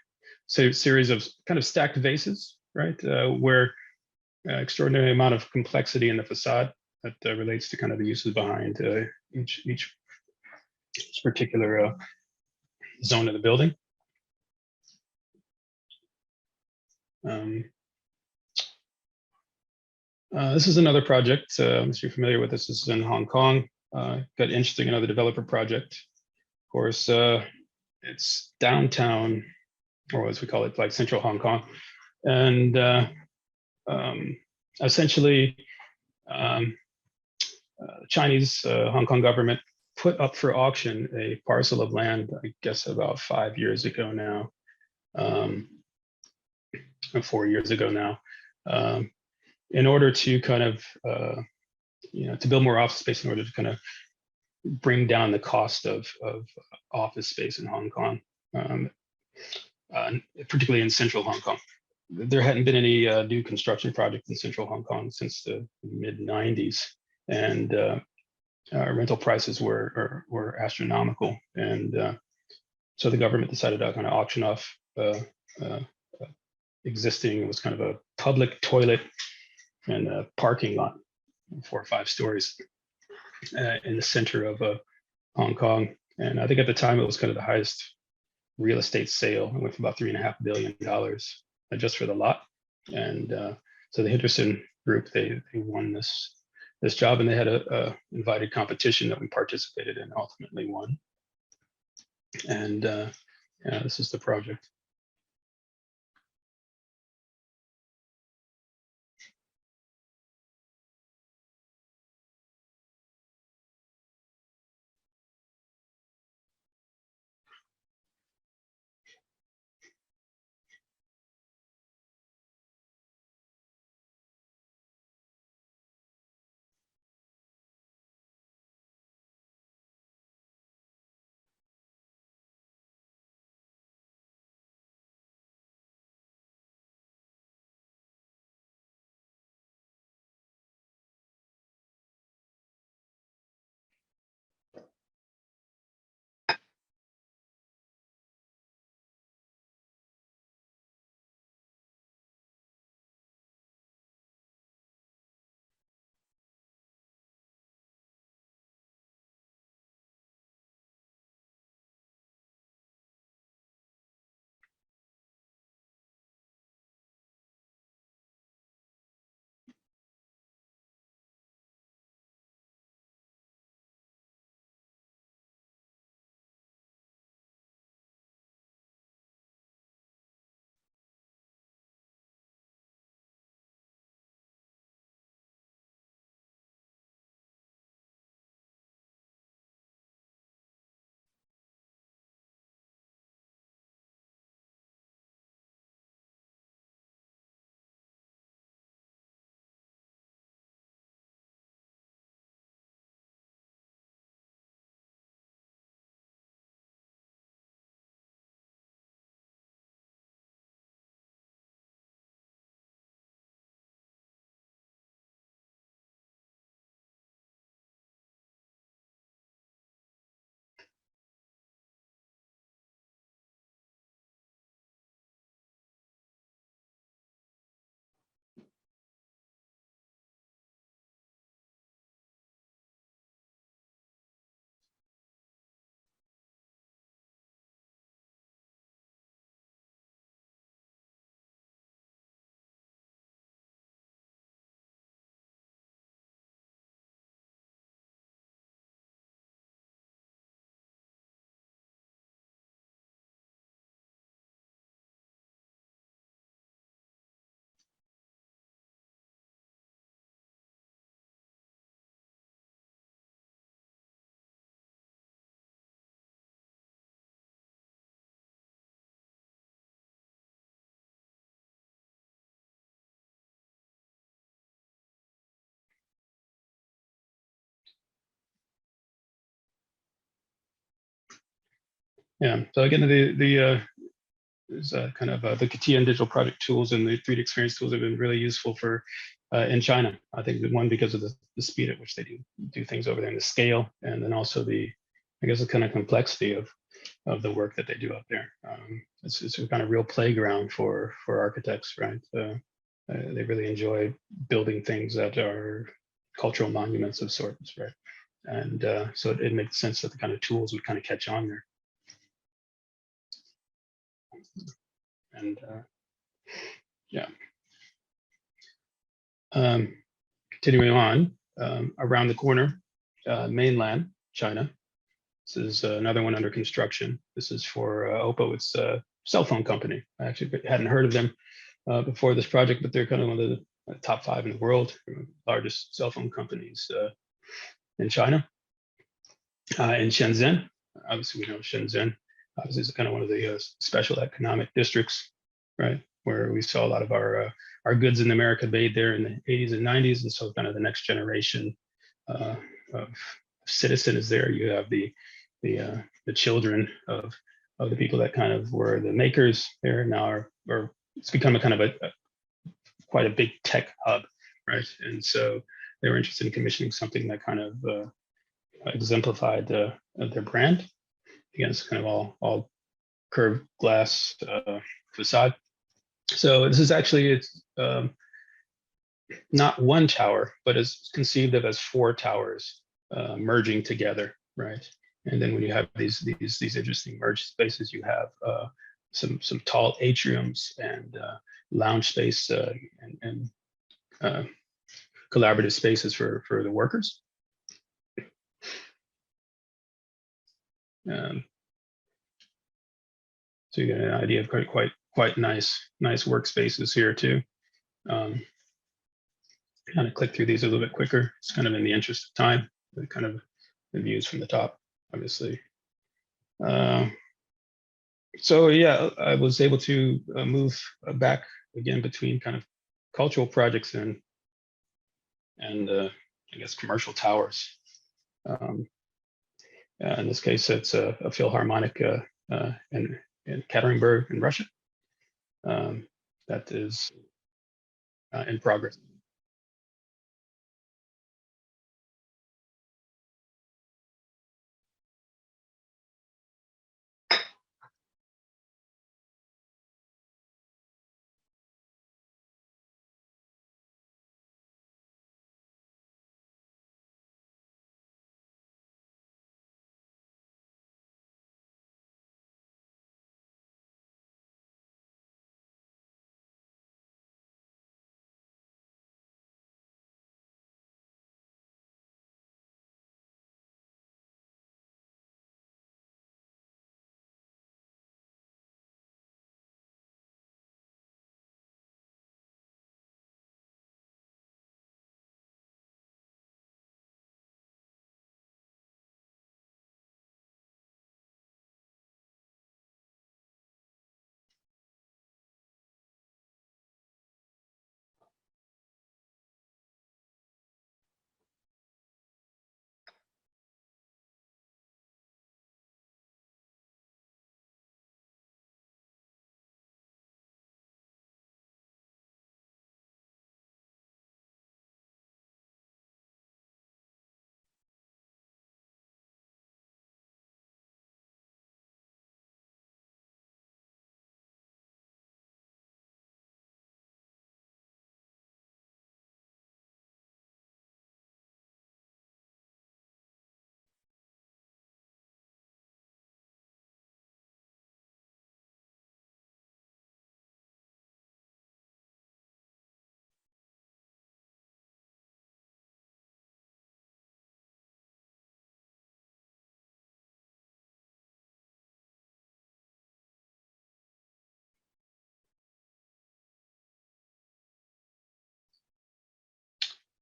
series of kind of stacked vases, right, where extraordinary amount of complexity in the facade that relates to kind of the uses behind each particular zone of the building. This is another project. I'm sure you're familiar with this. This is in Hong Kong. Got interesting, another developer project. Of course, it's downtown, or as we call it, like central Hong Kong, and essentially, Chinese Hong Kong government put up for auction a parcel of land, I guess about 5 years ago now, 4 years ago now, in order to kind of, to build more office space, in order to kind of bring down the cost of office space in Hong Kong, particularly in central Hong Kong. There hadn't been any new construction project in central Hong Kong since the mid 90s, and rental prices were astronomical, and so the government decided to kind of auction off existing. It was kind of a public toilet and a parking lot, 4 or 5 stories, in the center of Hong Kong. And I think at the time it was kind of the highest real estate sale. It went for about $3.5 billion just for the lot. And so the Henderson Group, they won this job, and they had a invited competition that we participated in, ultimately won. And yeah, this is the project. Yeah, so again, there's kind of the CATIA and digital project tools and the 3D experience tools have been really useful for in China. I think one, because of the speed at which they do things over there and the scale, and then also I guess the kind of complexity of the work that they do up there. It's a kind of real playground for architects, right? They really enjoy building things that are cultural monuments of sorts, right? And so it makes sense that the kind of tools would kind of catch on there. And yeah. Continuing on, around the corner, mainland China. This is another one under construction. This is for Oppo. It's a cell phone company. I actually hadn't heard of them before this project, but they're kind of one of the top 5 in the world, largest cell phone companies in China. In Shenzhen, obviously we know Shenzhen. Obviously, it's kind of one of the special economic districts, right, where we saw a lot of our goods in America made there in the 80s and 90s, and so kind of the next generation of citizen is there. You have the children of the people that kind of were the makers there now are it's become a kind of quite a big tech hub, right? And so they were interested in commissioning something that kind of exemplified their brand. Again, it's kind of all curved glass facade. So this is actually, it's not one tower, but is conceived of as 4 towers merging together, right? And then when you have these interesting merged spaces, you have some tall atriums and lounge space and collaborative spaces for the workers. So you get an idea of quite nice workspaces here too. Kind of click through these a little bit quicker. It's kind of in the interest of time. The kind of the views from the top, obviously. So yeah, I was able to move back again between kind of cultural projects and I guess commercial towers. In this case, it's a Philharmonic in Ekaterinburg in Russia. That is in progress.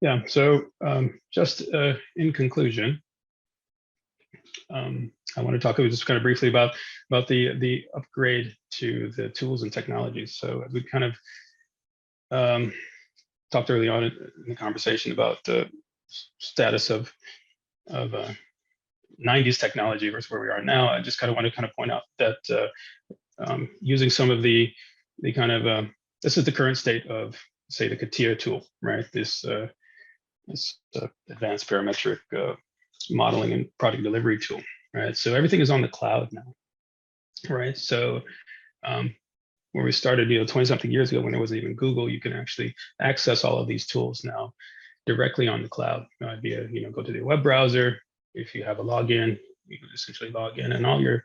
Yeah, so just in conclusion, I want to talk just kind of briefly about the upgrade to the tools and technologies. So we kind of talked early on in the conversation about the status of 90s technology versus where we are now. I just kind of want to point out that using some of the kind of this is the current state of, say, the CATIA tool, right? This advanced parametric modeling and product delivery tool, right? So everything is on the cloud now, right? So when we started, 20-something years ago, when there wasn't even Google, you can actually access all of these tools now directly on the cloud via, go to the web browser. If you have a login, you can essentially log in, and all your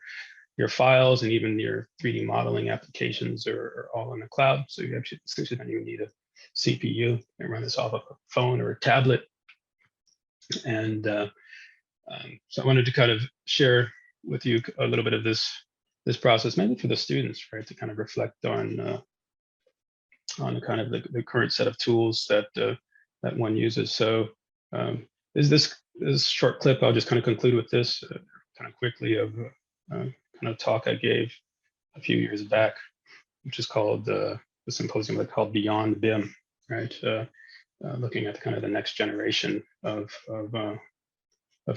files and even your 3D modeling applications are all in the cloud. So you actually essentially don't even need a CPU and run this off of a phone or a tablet. And so I wanted to kind of share with you a little bit of this process, maybe for the students, right, to kind of reflect on the kind of the current set of tools that that one uses. So is this short clip, I'll just kind of conclude with this kind of quickly of kind of talk I gave a few years back, which is called the symposium called Beyond BIM, right? Looking at kind of the next generation of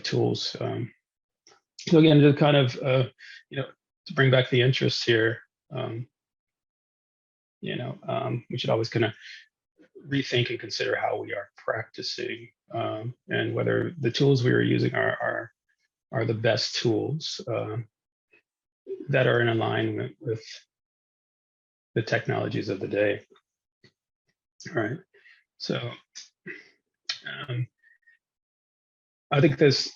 tools. So again, to kind of to bring back the interest here, we should always kind of rethink and consider how we are practicing, and whether the tools we are using are the best tools that are in alignment with the technologies of the day. All right. So I think this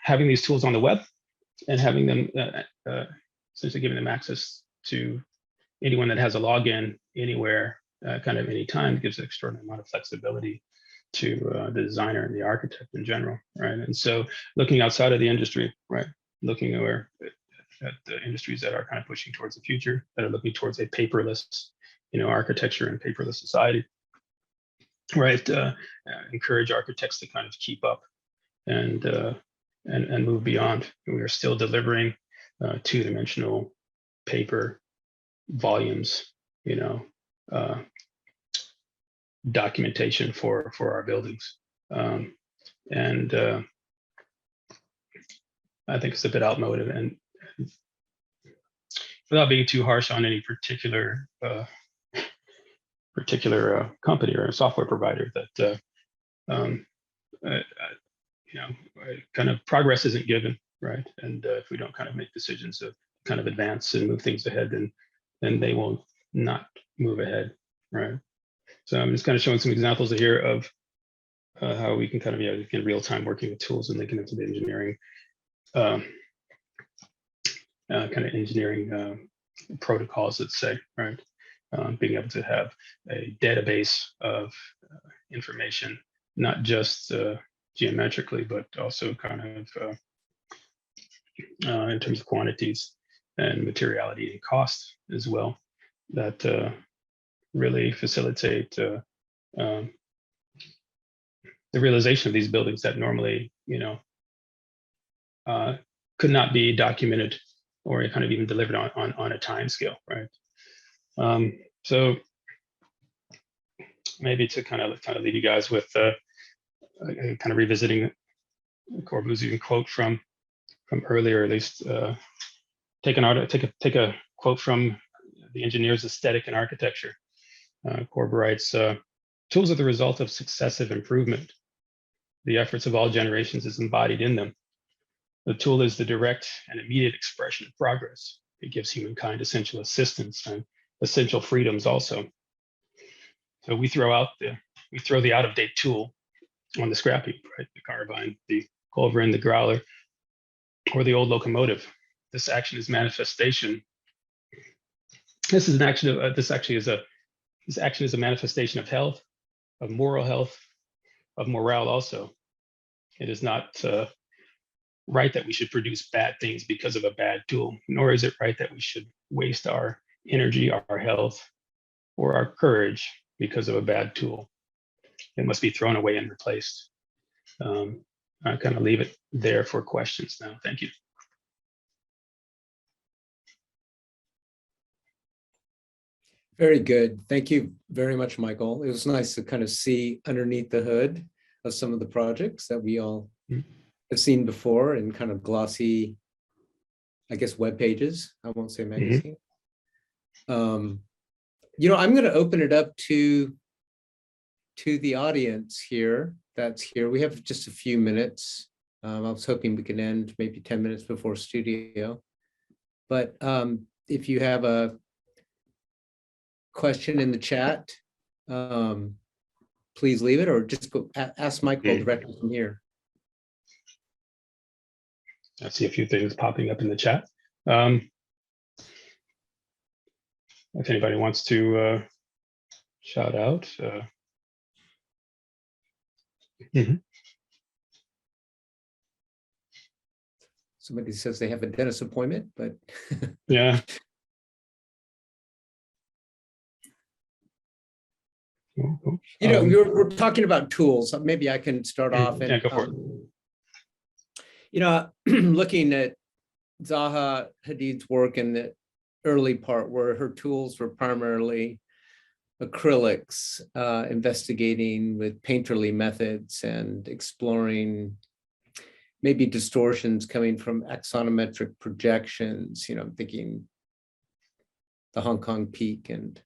having these tools on the web and having them essentially giving them access to anyone that has a login anywhere, kind of anytime, gives an extraordinary amount of flexibility to the designer and the architect in general, right? And so looking outside of the industry, right, looking at the industries that are kind of pushing towards the future, that are looking towards a paperless, architecture and paperless society, right? Encourage architects to kind of keep up and move beyond. We are still delivering two-dimensional paper volumes, documentation for our buildings, and I think it's a bit outmoded, and without being too harsh on any particular company or software provider, that kind of progress isn't given, right? And if we don't kind of make decisions to kind of advance and move things ahead, then they will not move ahead, right? So I'm just kind of showing some examples here of how we can kind of, in real time working with tools and linking them to the engineering, kind of engineering protocols, let's say, right? Being able to have a database of information, not just geometrically, but also kind of in terms of quantities and materiality and cost as well, that really facilitate the realization of these buildings that normally, could not be documented or kind of even delivered on a time scale, right? So maybe to kind of leave you guys with kind of revisiting Corbusier quote from earlier, at least take a quote from the Engineer's Aesthetic and Architecture. Corb writes, tools are the result of successive improvement. The efforts of all generations is embodied in them. The tool is the direct and immediate expression of progress. It gives humankind essential assistance and essential freedoms also. So we throw the out-of-date tool on the scrap heap, right? The carbine, the culverin, the growler, or the old locomotive. This action is manifestation. This action is a manifestation of health, of moral health, of morale also. It is not right that we should produce bad things because of a bad tool, nor is it right that we should waste our energy, our health, or our courage because of a bad tool. It must be thrown away and replaced. I kind of leave it there for questions now. Thank you. Very good. Thank you very much, Michael. It was nice to kind of see underneath the hood of some of the projects that we all have seen before in kind of glossy, I guess, web pages. I won't say magazine. I'm going to open it up to the audience here. That's here. We have just a few minutes. I was hoping we could end maybe 10 minutes before studio. But if you have a question in the chat, please leave it, or just go ask Michael directly from here. I see a few things popping up in the chat. If anybody wants to shout out. Somebody says they have a dentist appointment, but yeah. You know, we're talking about tools. Maybe I can start off. And, yeah, go for it. You know, looking at Zaha Hadid's work in the early part, where her tools were primarily acrylics, investigating with painterly methods and exploring maybe distortions coming from axonometric projections. You know, I'm thinking the Hong Kong peak, and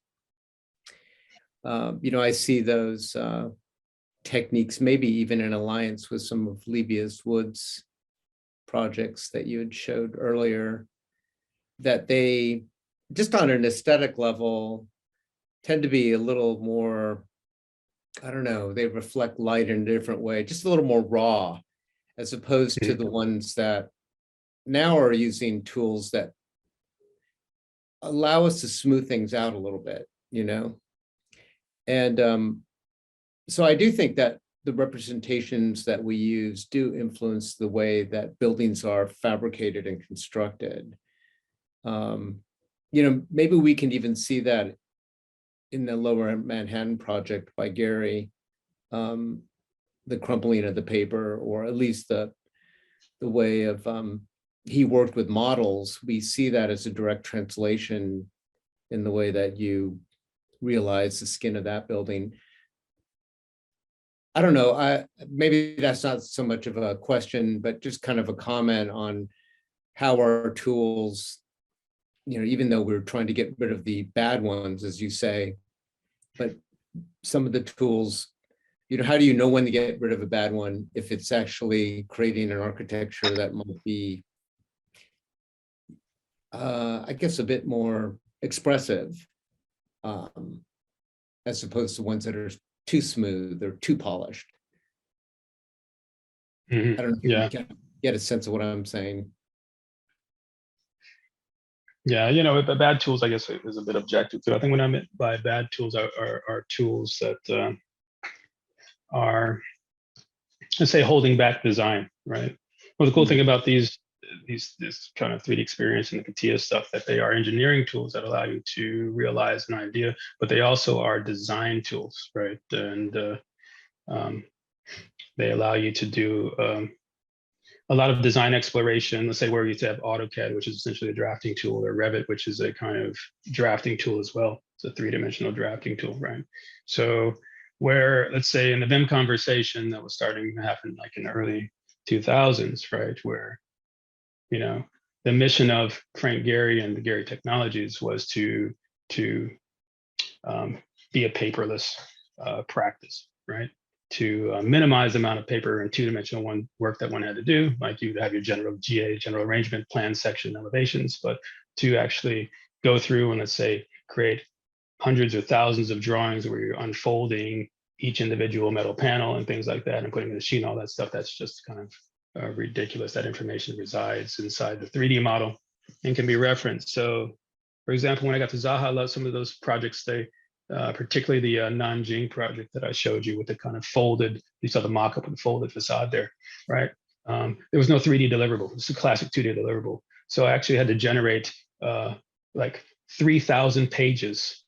you know, I see those techniques maybe even in alliance with some of Lebbeus Woods projects that you had showed earlier, that they, just on an aesthetic level, tend to be a little more, I don't know, they reflect light in a different way, just a little more raw, as opposed to the ones that now are using tools that allow us to smooth things out a little bit, you know? And so I do think that the representations that we use do influence the way that buildings are fabricated and constructed. You know, maybe we can even see that in the Lower Manhattan project by Gary, the crumpling of the paper, or at least the way of he worked with models. We see that as a direct translation in the way that you realize the skin of that building. I don't know, maybe that's not so much of a question, but just kind of a comment on how our tools, you know, even though we're trying to get rid of the bad ones, as you say, but some of the tools, you know, how do you know when to get rid of a bad one if it's actually creating an architecture that might be, I guess, a bit more expressive, as opposed to ones that are too smooth or too polished. I don't know if you can get a sense of what I'm saying. Yeah, you know, bad tools, I guess, is a bit objective too. I think what I meant by bad tools are tools that are, let's say, holding back design, right? Well, the cool thing about this kind of 3D experience and the CATIA stuff, that they are engineering tools that allow you to realize an idea, but they also are design tools, right? And they allow you to do a lot of design exploration. Let's say where you have AutoCAD, which is essentially a drafting tool, or Revit, which is a kind of drafting tool as well. It's a three-dimensional drafting tool, right? So where, let's say in the BIM conversation that was starting to happen like in the early 2000s, right? Where, you know, the mission of Frank Gehry and the Gehry Technologies was to be a paperless practice, right? To minimize the amount of paper and two-dimensional work that one had to do, like you have your general GA, general arrangement, plan, section, elevations, but to actually go through and, let's say, create hundreds or thousands of drawings where you're unfolding each individual metal panel and things like that and putting in the sheet and all that stuff. That's just kind of ridiculous. That information resides inside the 3D model and can be referenced. So, for example, when I got to Zaha, I love some of those projects. They particularly the Nanjing project that I showed you with the kind of folded, you saw the mock-up with the folded facade there, right? There was no 3D deliverable. It's a classic 2D deliverable. So I actually had to generate like 3,000 pages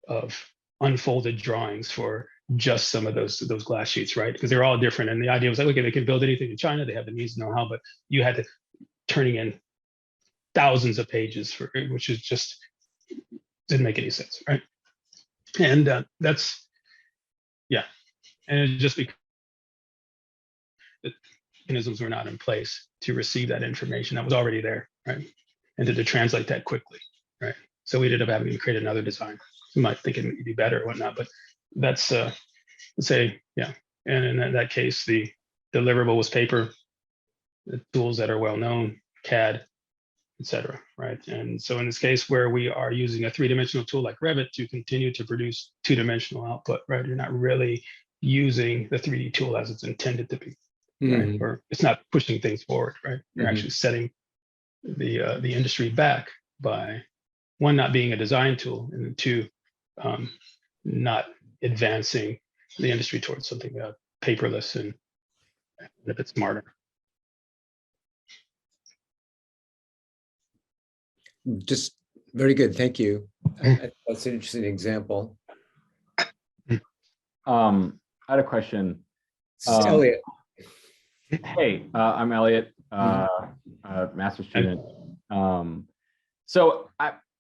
of unfolded drawings for just some of those glass sheets, right? Because they're all different. And the idea was like, okay, they can build anything in China. They have the means to know how, but you had to turning in thousands of pages for, which is just didn't make any sense, right? And that's, yeah. And it just because the mechanisms were not in place to receive that information that was already there, right? And to translate that quickly, right? So we ended up having to create another design. You might think it would be better or whatnot, but that's, let's say, yeah. And in that case, the deliverable was paper, the tools that are well known, CAD, et cetera, right? And so in this case where we are using a three-dimensional tool like Revit to continue to produce two-dimensional output, right? You're not really using the 3D tool as it's intended to be, right? Or it's not pushing things forward, right? You're actually setting the industry back by one, not being a design tool, and two, not advancing the industry towards something paperless and a bit smarter. Just very good. Thank you. That's an interesting example. I had a question. Elliot. Hey, I'm Elliot, a master's student. So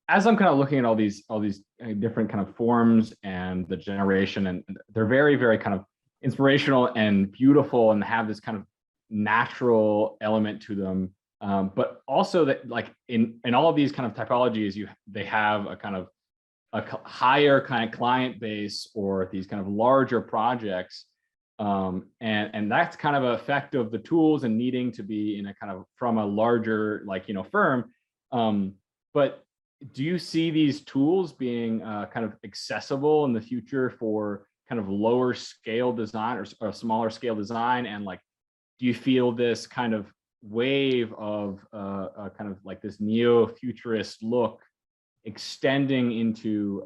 as I'm kind of looking at all these different kind of forms and the generation, and they're very, very kind of inspirational and beautiful and have this kind of natural element to them. But also that, like, in all of these kind of typologies, they have a kind of a higher kind of client base or these kind of larger projects. And that's kind of an effect of the tools and needing to be in a kind of from a larger, like, firm. But do you see these tools being kind of accessible in the future for kind of lower scale design or smaller scale design? And like, do you feel this kind of wave of kind of like this neo-futurist look extending into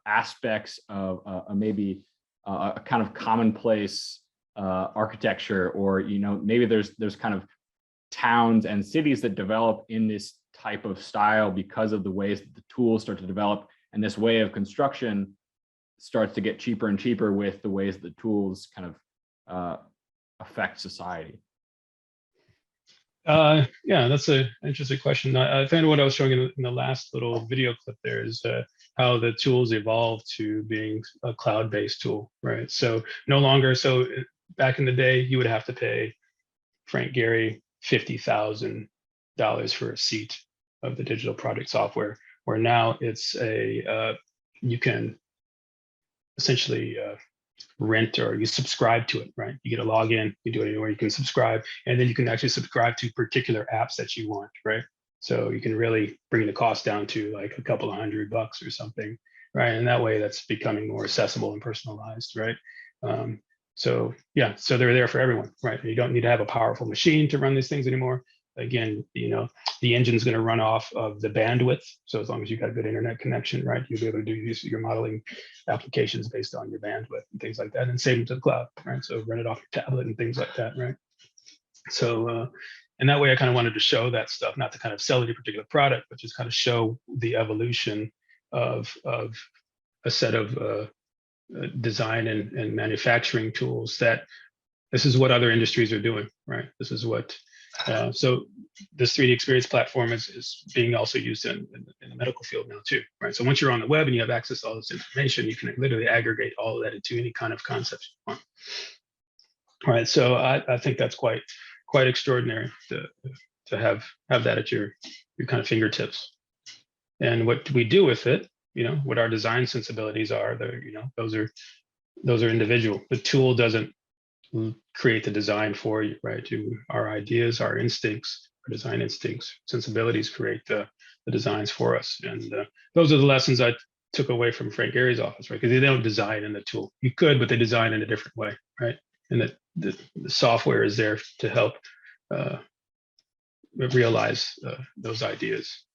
aspects of maybe a kind of commonplace architecture, or maybe there's kind of towns and cities that develop in this type of style because of the ways that the tools start to develop, and this way of construction starts to get cheaper and cheaper with the ways that the tools kind of affect society? Yeah, that's an interesting question. I think what I was showing in the last little video clip there is how the tools evolved to being a cloud-based tool, right? So no longer, so back in the day, you would have to pay Frank Gehry $50,000 for a seat of the digital project software, where now it's you can essentially rent, or you subscribe to it, right? You get a login, you do it anywhere, you can subscribe, and then you can actually subscribe to particular apps that you want, right? So you can really bring the cost down to like a couple of $100 or something, right? And that way that's becoming more accessible and personalized, right? So yeah, so they're there for everyone, right? You don't need to have a powerful machine to run these things anymore. Again, the engine's going to run off of the bandwidth. So as long as you've got a good internet connection, right, you'll be able to do your modeling applications based on your bandwidth and things like that, and save them to the cloud, right? So run it off your tablet and things like that, right? So, and that way I kind of wanted to show that stuff, not to kind of sell any particular product, but just kind of show the evolution of a set of design and manufacturing tools that this is what other industries are doing, right? This is what, so this 3D experience platform is being also used in the medical field now too, right? So once you're on the web and you have access to all this information, you can literally aggregate all of that into any kind of concept you want. All right, so I think that's quite extraordinary to have that at your kind of fingertips. And what we do with it, what our design sensibilities are, those are individual. The tool doesn't create the design for you, right? Our ideas, our instincts, our design instincts, sensibilities create the designs for us. And those are the lessons I took away from Frank Gehry's office, right? Because they don't design in the tool. You could, but they design in a different way, right? And the software is there to help realize those ideas.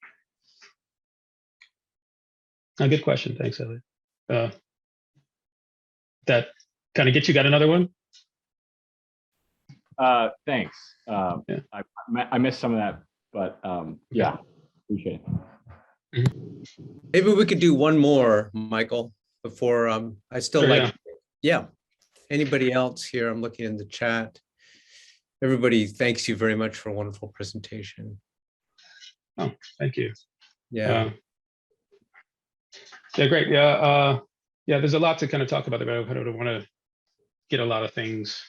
A good question. Thanks, Elliot. That kind of gets you. Got another one? Thanks. Yeah. I missed some of that, but yeah, appreciate it. Maybe we could do one more, Michael, before I still Sure, like, yeah. Anybody else here? I'm looking in the chat. Everybody thanks you very much for a wonderful presentation. Oh, thank you. Yeah. Yeah, great. Yeah, there's a lot to kind of talk about there, but I don't want to get a lot of things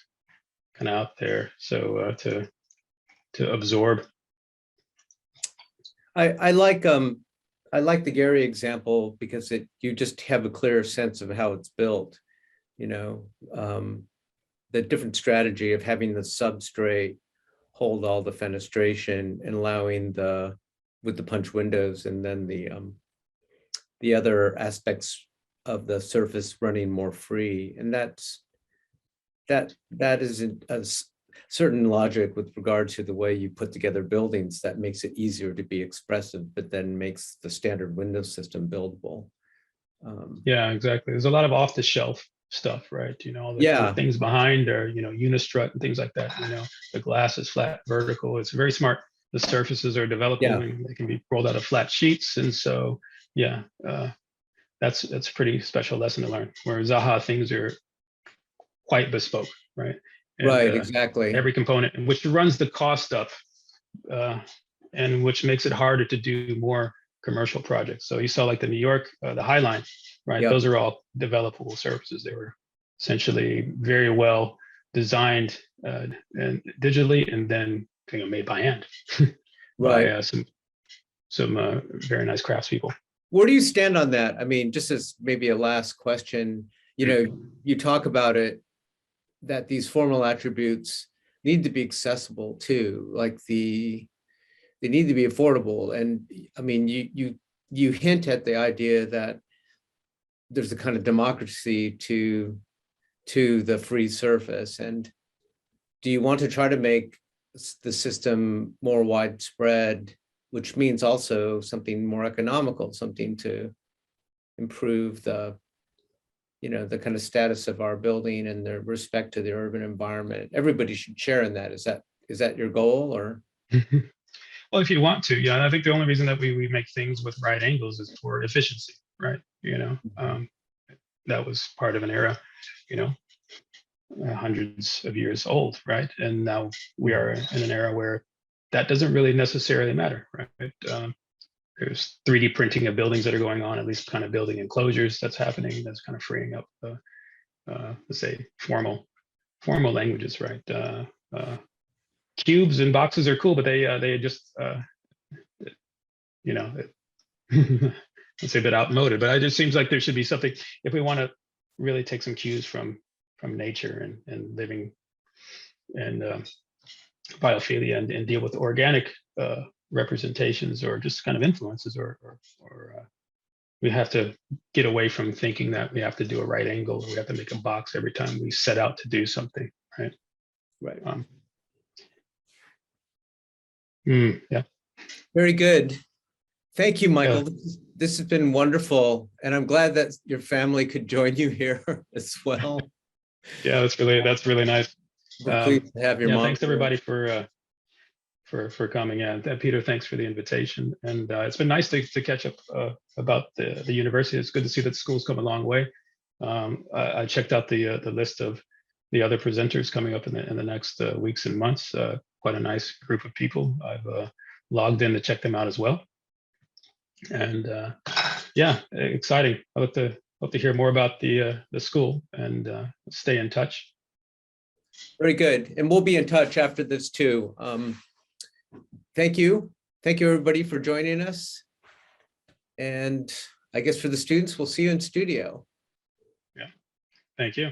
kind of out there, so to absorb. I like the Gehry example because you just have a clear sense of how it's built. The different strategy of having the substrate hold all the fenestration and allowing the with the punch windows, and then the other aspects of the surface running more free. And that is a certain logic with regard to the way you put together buildings that makes it easier to be expressive, but then makes the standard window system buildable. Yeah, exactly. There's a lot of off-the-shelf stuff, right? All the things behind are, unistrut and things like that. The glass is flat, vertical. It's very smart. The surfaces are developable and they can be rolled out of flat sheets. And so, yeah, that's a pretty special lesson to learn. Where Zaha, things are quite bespoke, right? And, right, exactly. Every component, which runs the cost up, and which makes it harder to do more commercial projects. So you saw like the New York, the High Line, right? Yep. Those are all developable surfaces. They were essentially very well designed and digitally, and then made by hand right. by some very nice craftspeople. Where do you stand on that? I mean, just as maybe a last question, you talk about it, that these formal attributes need to be accessible too, like they need to be affordable. And I mean, you hint at the idea that there's a kind of democracy to the free surface. And do you want to try to make the system more widespread, which means also something more economical, something to improve the kind of status of our building and the respect to the urban environment? Everybody should share in that. Is that your goal, or? Well, if you want to, yeah. And I think the only reason that we make things with right angles is for efficiency, right? That was part of an era, hundreds of years old, right? And now we are in an era where that doesn't really necessarily matter, right? There's 3D printing of buildings that are going on, at least kind of building enclosures that's happening. That's kind of freeing up, let's say, formal languages, right? Cubes and boxes are cool, but they just, let's say a bit outmoded. But it just seems like there should be something, if we want to really take some cues from nature and living and biophilia and deal with organic representations or just kind of influences, or we have to get away from thinking that we have to do a right angle, or we have to make a box every time we set out to do something, right? Right. Yeah. Very good. Thank you, Michael. Yeah. This has been wonderful, and I'm glad that your family could join you here as well. Yeah, that's really nice. We're pleased to have your mom. Thanks everybody for coming in. Peter, thanks for the invitation, and it's been nice to catch up about the university. It's good to see that the school's come a long way. I checked out the list of the other presenters coming up in the next weeks and months. Quite a nice group of people. I've logged in to check them out as well, and yeah, exciting. I hope to hear more about the school and stay in touch. Very good, and we'll be in touch after this too. Thank you everybody for joining us, and I guess for the students, we'll see you in studio. Yeah, thank you.